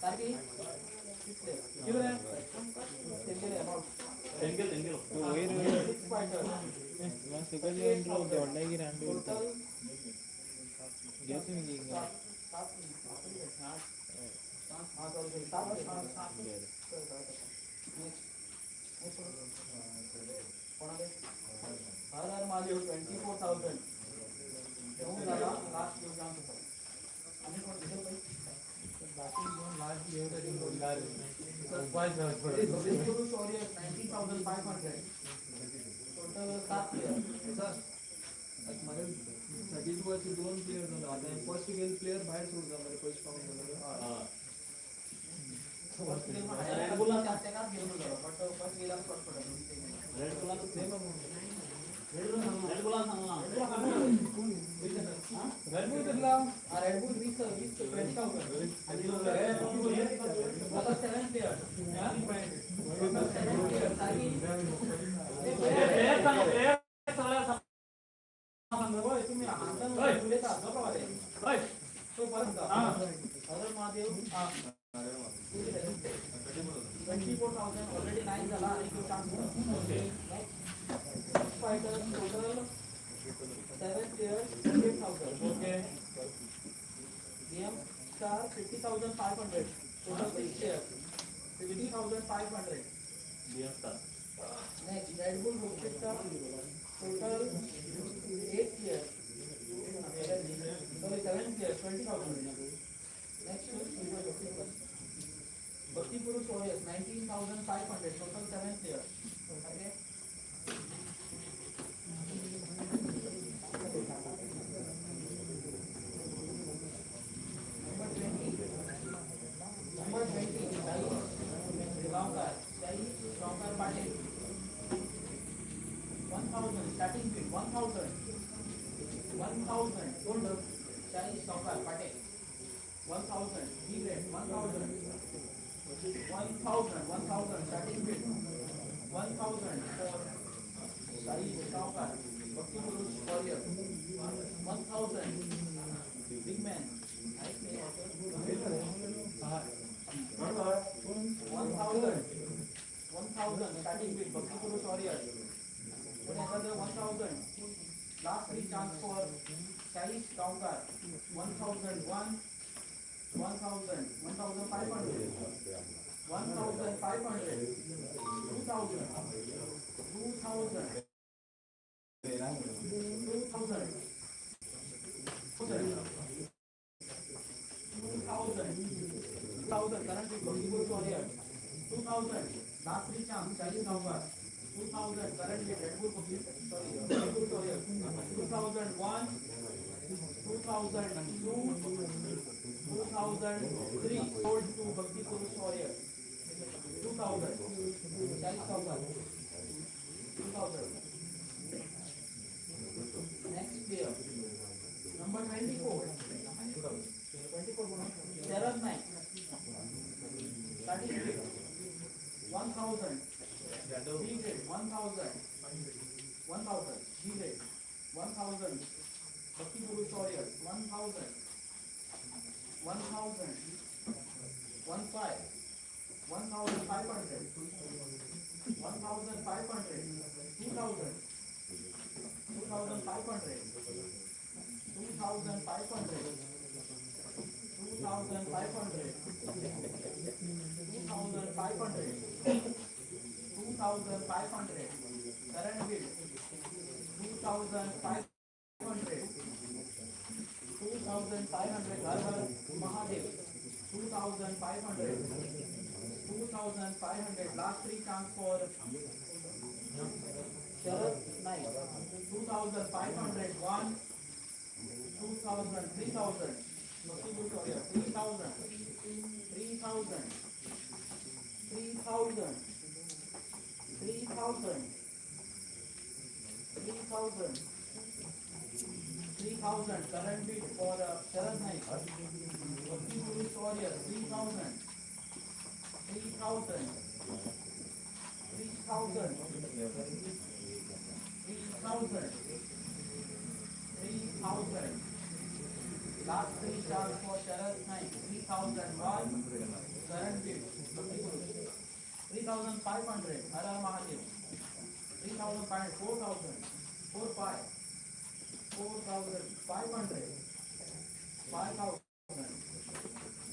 तारखेला Ready? Give it. Single amount. Single, single. Six fighters. మా సుఖజీ ఇంట్లో దొండకి రెండు Total. గెలిచి మీకు ఇంకా हर हर माझे 24,000 नऊ झाला लास्ट प्रोग्राम आणि कोण दिलं पाहिजे बिलकुल सॉरी 19,500 टोटल 7 प्लेयर सगळीच वरची दोन प्लेयर झाले आता फर्स्ट गेल प्लेयर बाहेर सोडला म्हणजे फर्स्ट पाऊंड झालं फर्स्ट गेम रेड बुल त्या का गेम झाला बट फर्स्ट गेला फर्स्ट पडला red bull same red bull Sangla red bull कितला रेड बुल 20 20,000 आणि आता 7 प्लेयर प्लेयर सगळ्या तुम्ही आंदोलन बोलता बरोबर आहे तो पर्यंत हर महादेव 24,000 ऑलरेडी 9 झाला आणि तो chance okay fighter total 7 players 8,000 okay game star 50,500 total 6 players 50,500 BM star next red bull रोस्टेस्टा total 8 players sorry 7 players 20,000 next Bhakti Purush Warriors 19,500 total 7 players okay number 20 Srilanka Srilanka Patel 1,000 starting bid 1,000 total Chinese Srilanka Patel 1,000 B grade 1,000 starting bid 1,000 for Chinese Srilanka Bhakti Purush Warrior 1,000 big man 1,000 starting bid Bhakti Purush Warrior another 1,000 last three chance for Chinese Srilanka 1,001 1,000 1,500 1,500 2,000 2,000 currently Bhakti Purush Warrior 2,000 last three chance Chinese Srilanka 2,000 currently Red Bull sorry Bhakti Purush Warrior 2,001 2,002 2,003 sold to Bhakti Purush Warrior 2,000 Chinese Srilanka 2,000 next player number 24 Sharad Naik starting bid 1,000 B grade 1,000 1,000 B grade 1,000 Bhakti Purush Warrior 1,000 1,000 1,500 1,500 1,500 2,000 2,500 2,500 2,500 2,500 current bid 2,500 2,500 Har Har Mahadev 2,500 2,500 last three chance for Sharad Naik 2,500 1 2,000 3,000 Bhakti Purush Warrior 3,000 3,000 3,000 3,000 3,000 3,000 current bid for Sharad Naik Bhakti Purush Warrior 3,000 3,000 3,000 3,000 3,000 last three stars for Sharad Naik 3,001 current 3,500. Har Har Mahadev. 3,500. 4,000. 4,500. 4,500. 5,000.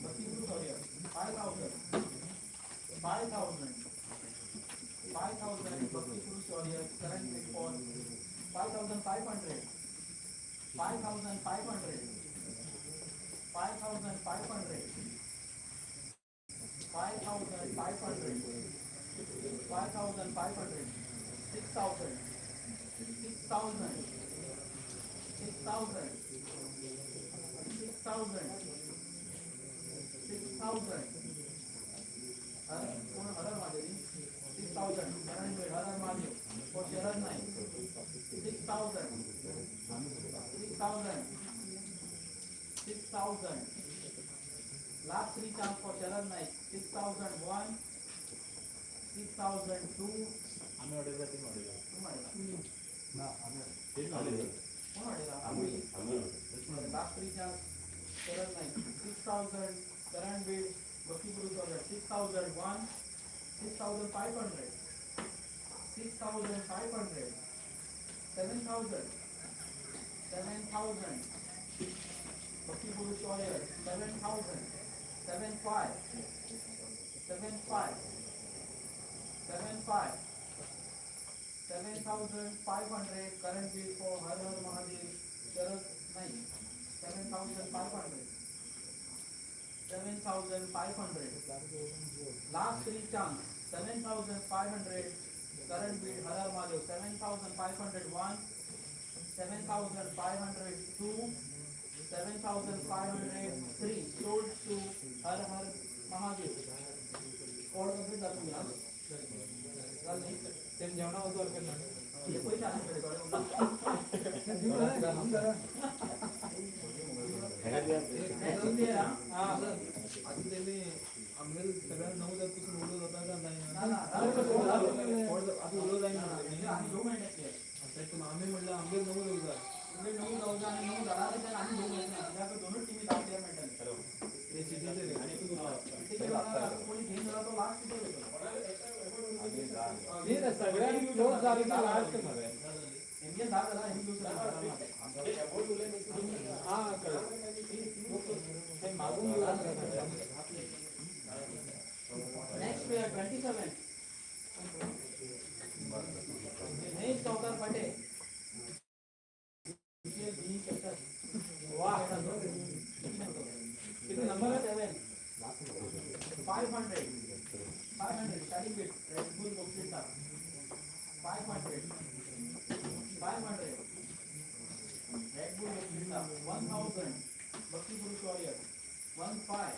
Bhakti Guru Saurya. 5,000. 5,000. 5,000. Bhakti Guru Saurya. Current bid for 5,500. 5,500. 5,500. 5,500. 5,500. 6,000. 6,000. 6,000. 6,000. 6,000. पूर्ण हर माझे 6,000. current bid हर माझे for Sharan Naik. 6,000. 6,000. 6,000. Last three chance for Sharan Naik. 6,001. 6,002. आम्ही order करते order तू म्हणला. तेच order कोण म्हणला? Last three chance Sharan Naik. 6,000. Current bid Bhakti Guru Saurya. 6,001. 6,500. 6,500. 7,000. 7,000. Bhakti Guru Saurya. 7,000. 7,500. 7,500. 7,500. 7,500. Current bid for Har Har Mahadev. Sharan Naik. 7,500. 7,500. Last three chance. 7,500. Current bid Har Har Mahadev. 7,501. 7,502. 7,503. Sold to Har Har Mahadev. Order complete झालं तुम्ही आज? झालं नाही? ते जेवणावर वर करणार हे पैसे आले कडे थोडे नेक्स्ट इंडिया हा सर आधी त्यांनी आम्ही सगळ्यांना 9,000 पासून उडवत होता का नाही आता उडवत आहे म्हणजे आम्ही दोन महिने केले आम्ही म्हटलं आम्ही 9,000 म्हणजे 9,000 आणि 9,000 आणि आम्ही दोन महिने आपल्याकडे दोनच टीमी दाखवल्या मेंटल ते सिटीचे आणि कोणी घेऊन गेला तो लास्ट तिथे होतो सगळ्यांनी क्लोज झाली तर लास्ट इंडियन दहा झाला हिंदू हा कळलं ते मागून नेक्स्ट 27 महेश चौकार पटेल वाह किती नंबर है 500 starting bid Red Bull Boxita 500 Red Bull Boxita 1,000 Bhakti Guru Saurya 15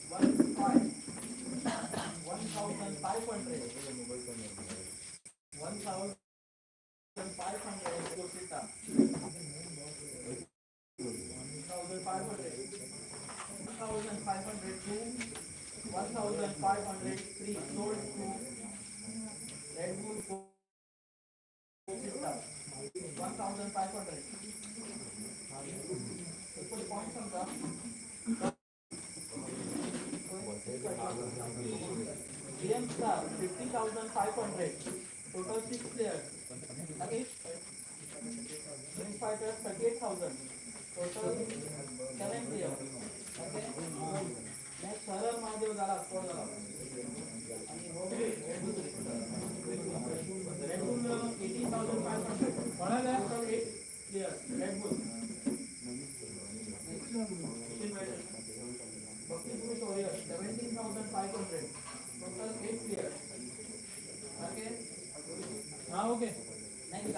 1,500 1,500 Boxita 1,500 2 1,500 3 sold to Red Bull Boxita 1,500 equal points on the GM Star 50,500 total 6 players okay Wing Fighters 38,000 total 7 players okay next Har Har Mahadev झाला score झाला आणि Red Bull 18,500 कोणाला 8 players Red Bull Bhakti Guru Saurya 17,500 total 8 players okay हाँ okay next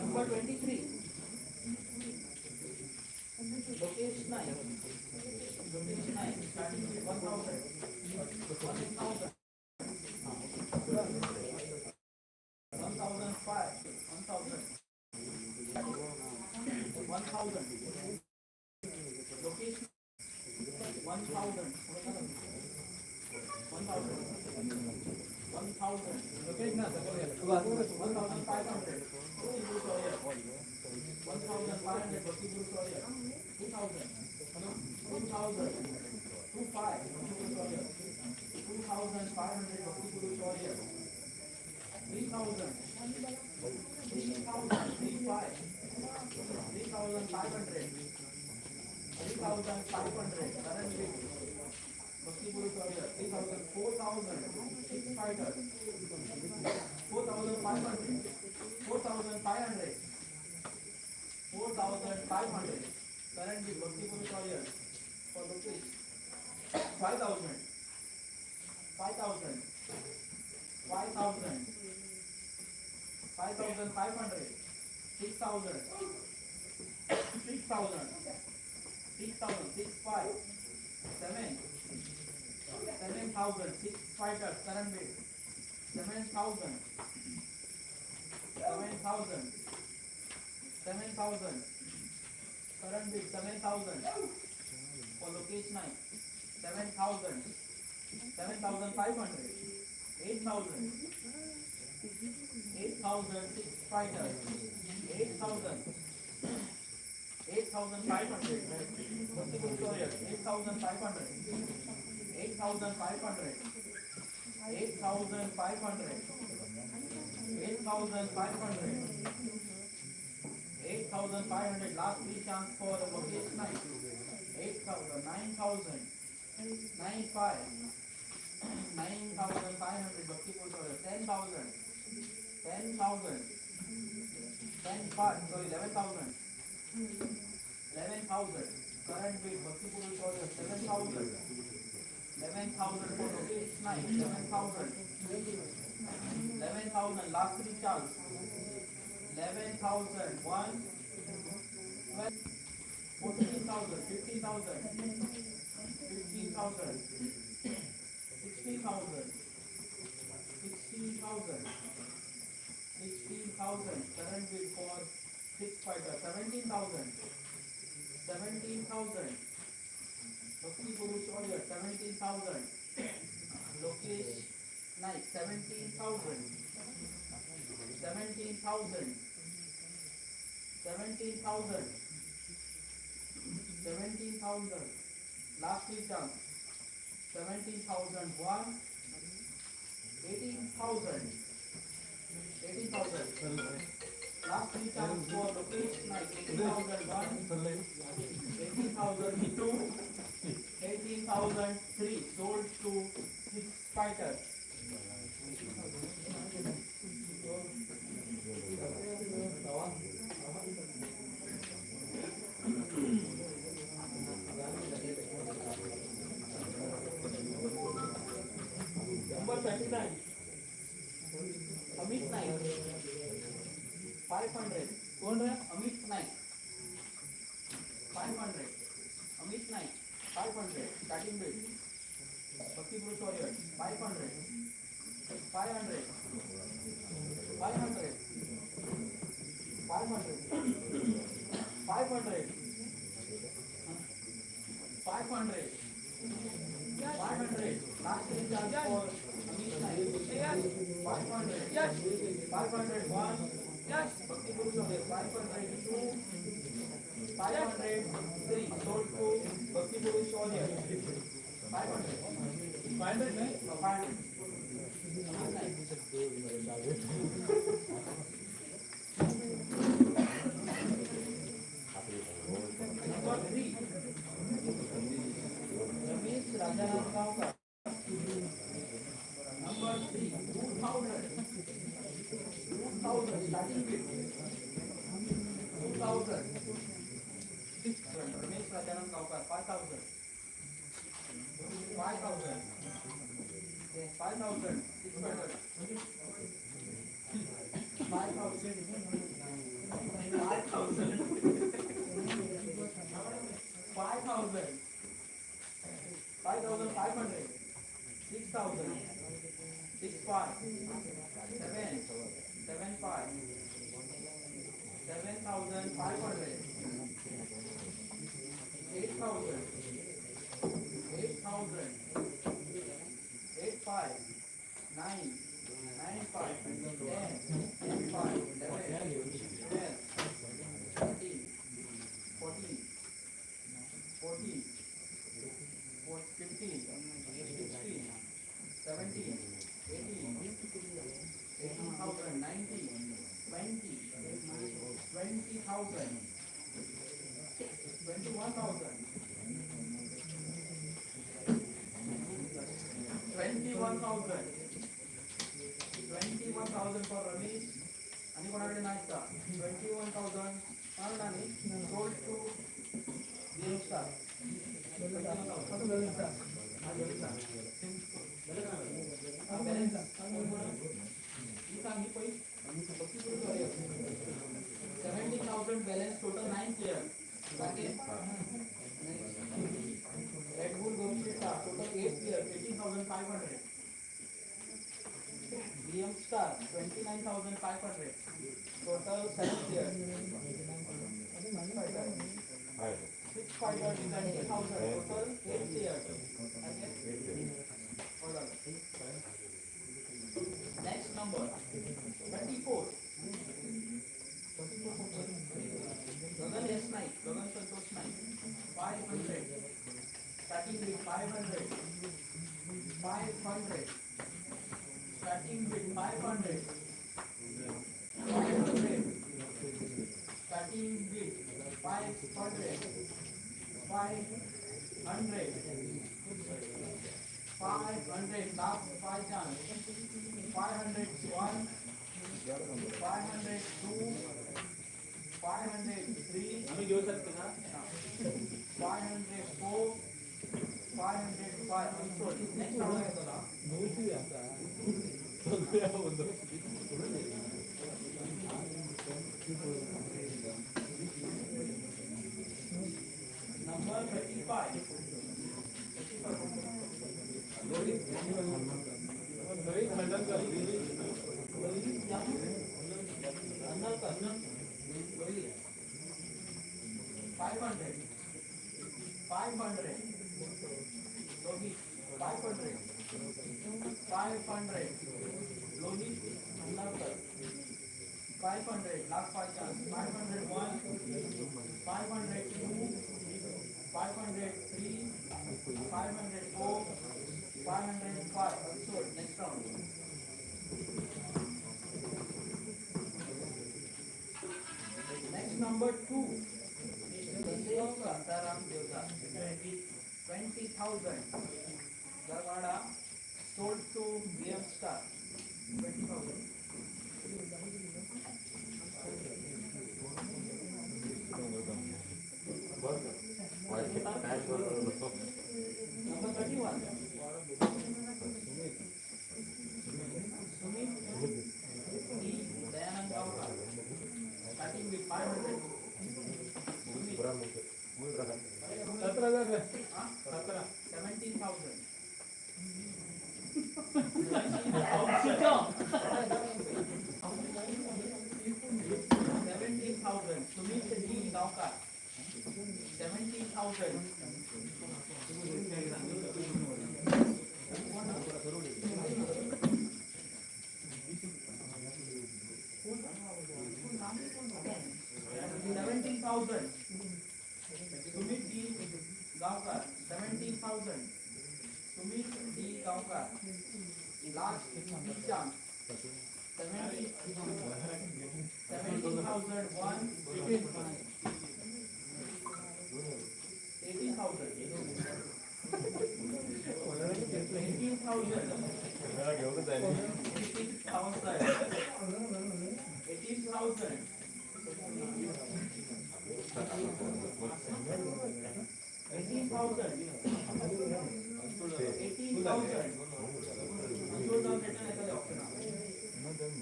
number 23 Lokesh Naik starting with 1,000 1,000 1,500 1,000 Lokesh 1,000 Lokesh ना सकल 1,500 1,500 Bhakti Guru Saurya 2,000 2,000 2,500 Bhakti Guru Saurya 3,500 Bhakti Purush warriors. 3,000. 3,500. 3,500. Current bid. Bhakti Purush warriors. 3,000. 4,000. 6 fighters. 4,500. 4,500. 4,500. Current bid. Bhakti Purush warriors. For rupees 5,000. 5,000. 5,000. 5,500. 6,000. 6,000. 6,000. 6, 5. 7. 7,000. 6 fighters. Current bid. 7,000. 7,000. 7,000. Current bid. 7,000. For Lokesh Naik. 7,000. 7,500. 8,000. 8,000. 6 fighters. 8,000. 8,500. Bhakti Purush warriors. 8,500. 8,500. 8,500. 8,500. 8,500. Last three chance for the Lokesh Naik. 8,000. 9,000. 9,500. 9,500. Bhakti Purush warriors. 10,000. 10,000. 10,500. Sorry, 11,000. 11,000. Current bid. Bhakti Purush warriors. 7,000. 11,000 for Lokesh Naik. 11,000. 11,000. Last three chance. 11,000. 1, 12, 14,000. 15,000. 15,000. 16,000. 16,000. 16,000. Current bid for 6 fighters. 17,000. 17,000. Bhakti Purush warriors. 17,000. Lokesh Naik. 17,000. 17,000. 17,000. 17,000. Last three chance. 17,000. 1, 18,000. 18,000. Last three chance for Lokesh Naik. 18,001. 18,002. 18,003. Sold to 6 fighters. Number 39. Amit Naik. 500. कौन है? Amit Naik. 500. Amit Naik. 500. Starting bid. Bhakti Purush warriors. 500. 500. 500. 500. 500. 500. 500. Last three chance for Amit Naik. 500. 500. 1. Bhakti Purush warriors. 500. 2. 500. 3. Sold to Bhakti Purush warriors. 500. 500 नहीं? 500. Amit Naik. Number 3. Ramesh Rajaram Gaonkar. Number 3. 2,000. 2,000. Starting bid. 2,000. 6,000. Ramesh Rajaram Gaonkar. 5,000. 5,000. 5,000. 600. 5,000. 5,000. 5,000. 5,500. 6,000. 6,500. 7. 7,500. 7,500. 8,000. 8,000. 8,500. 9. 9,500. 10. 10,500. 11. 12. 13. 14. 14. 15. 16. 17. 21,000. 21,000 for Ramesh. आणि कोणाकडे नाही का? 21,000. आणि sold to Game Star. ही सांगली पैसे 17,000 balance total 9 players. Okay. Red Bull Gomshita total 8 players 18,500. BM Star 29,500. Total 7 players. 6 fighters 20,000. Total 8 players. Okay. Hold on. Next number 24. Gagan S. Naik, Gagan Santosh Naik, 500. Starting with 500. 500. Starting with 500. 500. Starting with 500. 500. 500. Last 5 chance. 501. 502. 503. आम्ही घेऊ शकतो ना 504. 505. Unsold. Next number is number 35. Five hundred. 500. Logi 500. 500. Logi another 500. Last 5 chance. 501. 502. 503. 504. 505. Unsold. Next round. Next number 2. Sandev Santaram Devda. 20,000. Garwada sold to BM Star. 20,000. Number 31. Sumit D. Dayanand Gowda. Starting with 500. Sumit. 17,000. 17,000. Sumit D. Gaokar. 17,000. Sumit D. Gaokar. 17,000. Sumit D. Gaokar. Last chance. 17,001. 18,000.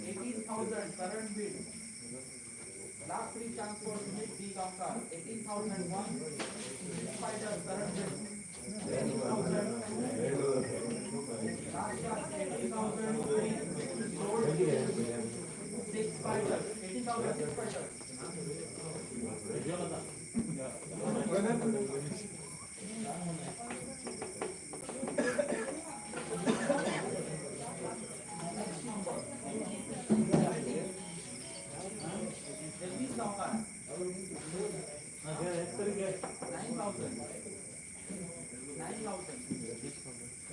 18,000 current bid. Last 3 chance for Sumit D. Gaokar. 18,001. Fighters current bid. 18,000. Last chance 18,003. Sold 6 fighters. 18,000 6 fighters. Jagdish Gaokar. 9,000. 9,000.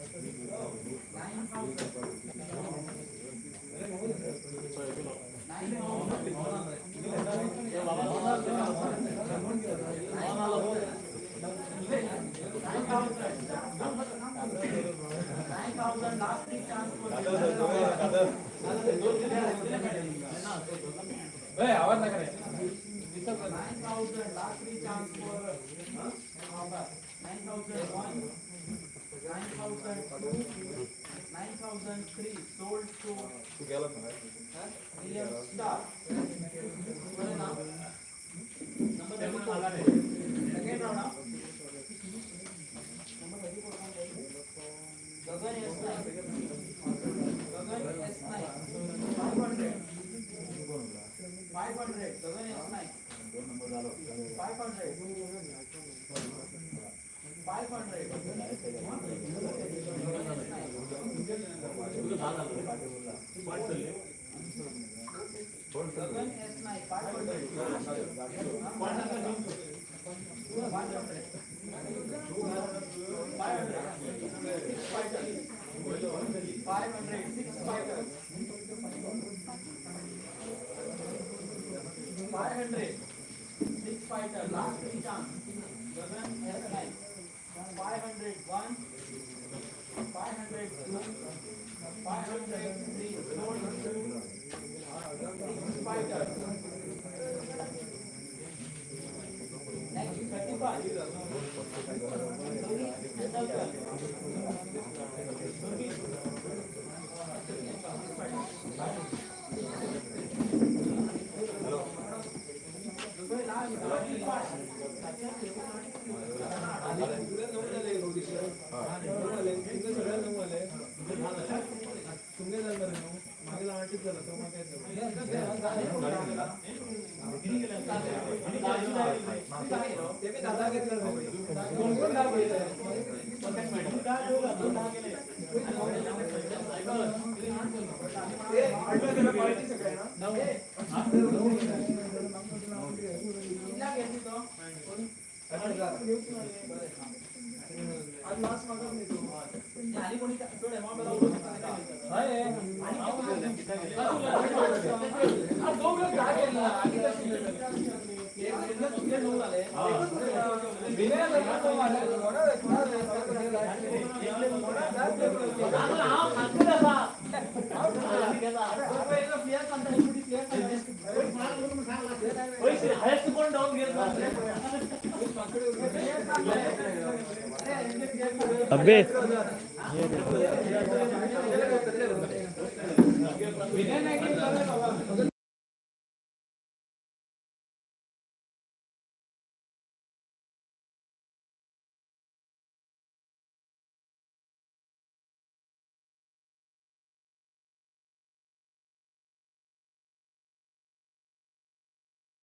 9,000 last 3 9,003 sold to William Star. बरं ना? Number 34. Second round ना? Gagan S9. Gagan S9. 500. 500. Gagan S9. 500. 500. Gagan S9 500. 6 fighter, last three chance. Gagan S9. 500, 1, 500, 2, 500, 3, 4, 6 fighter. Next, 35. आज last मागत नाही तो आणि कोणी थोडे अमाउंट आहे आज दोन लोक जा गेला आधी एक मिनिट तुझे लोक आले बिना लगा तो आले थोडा अबे विनय नाही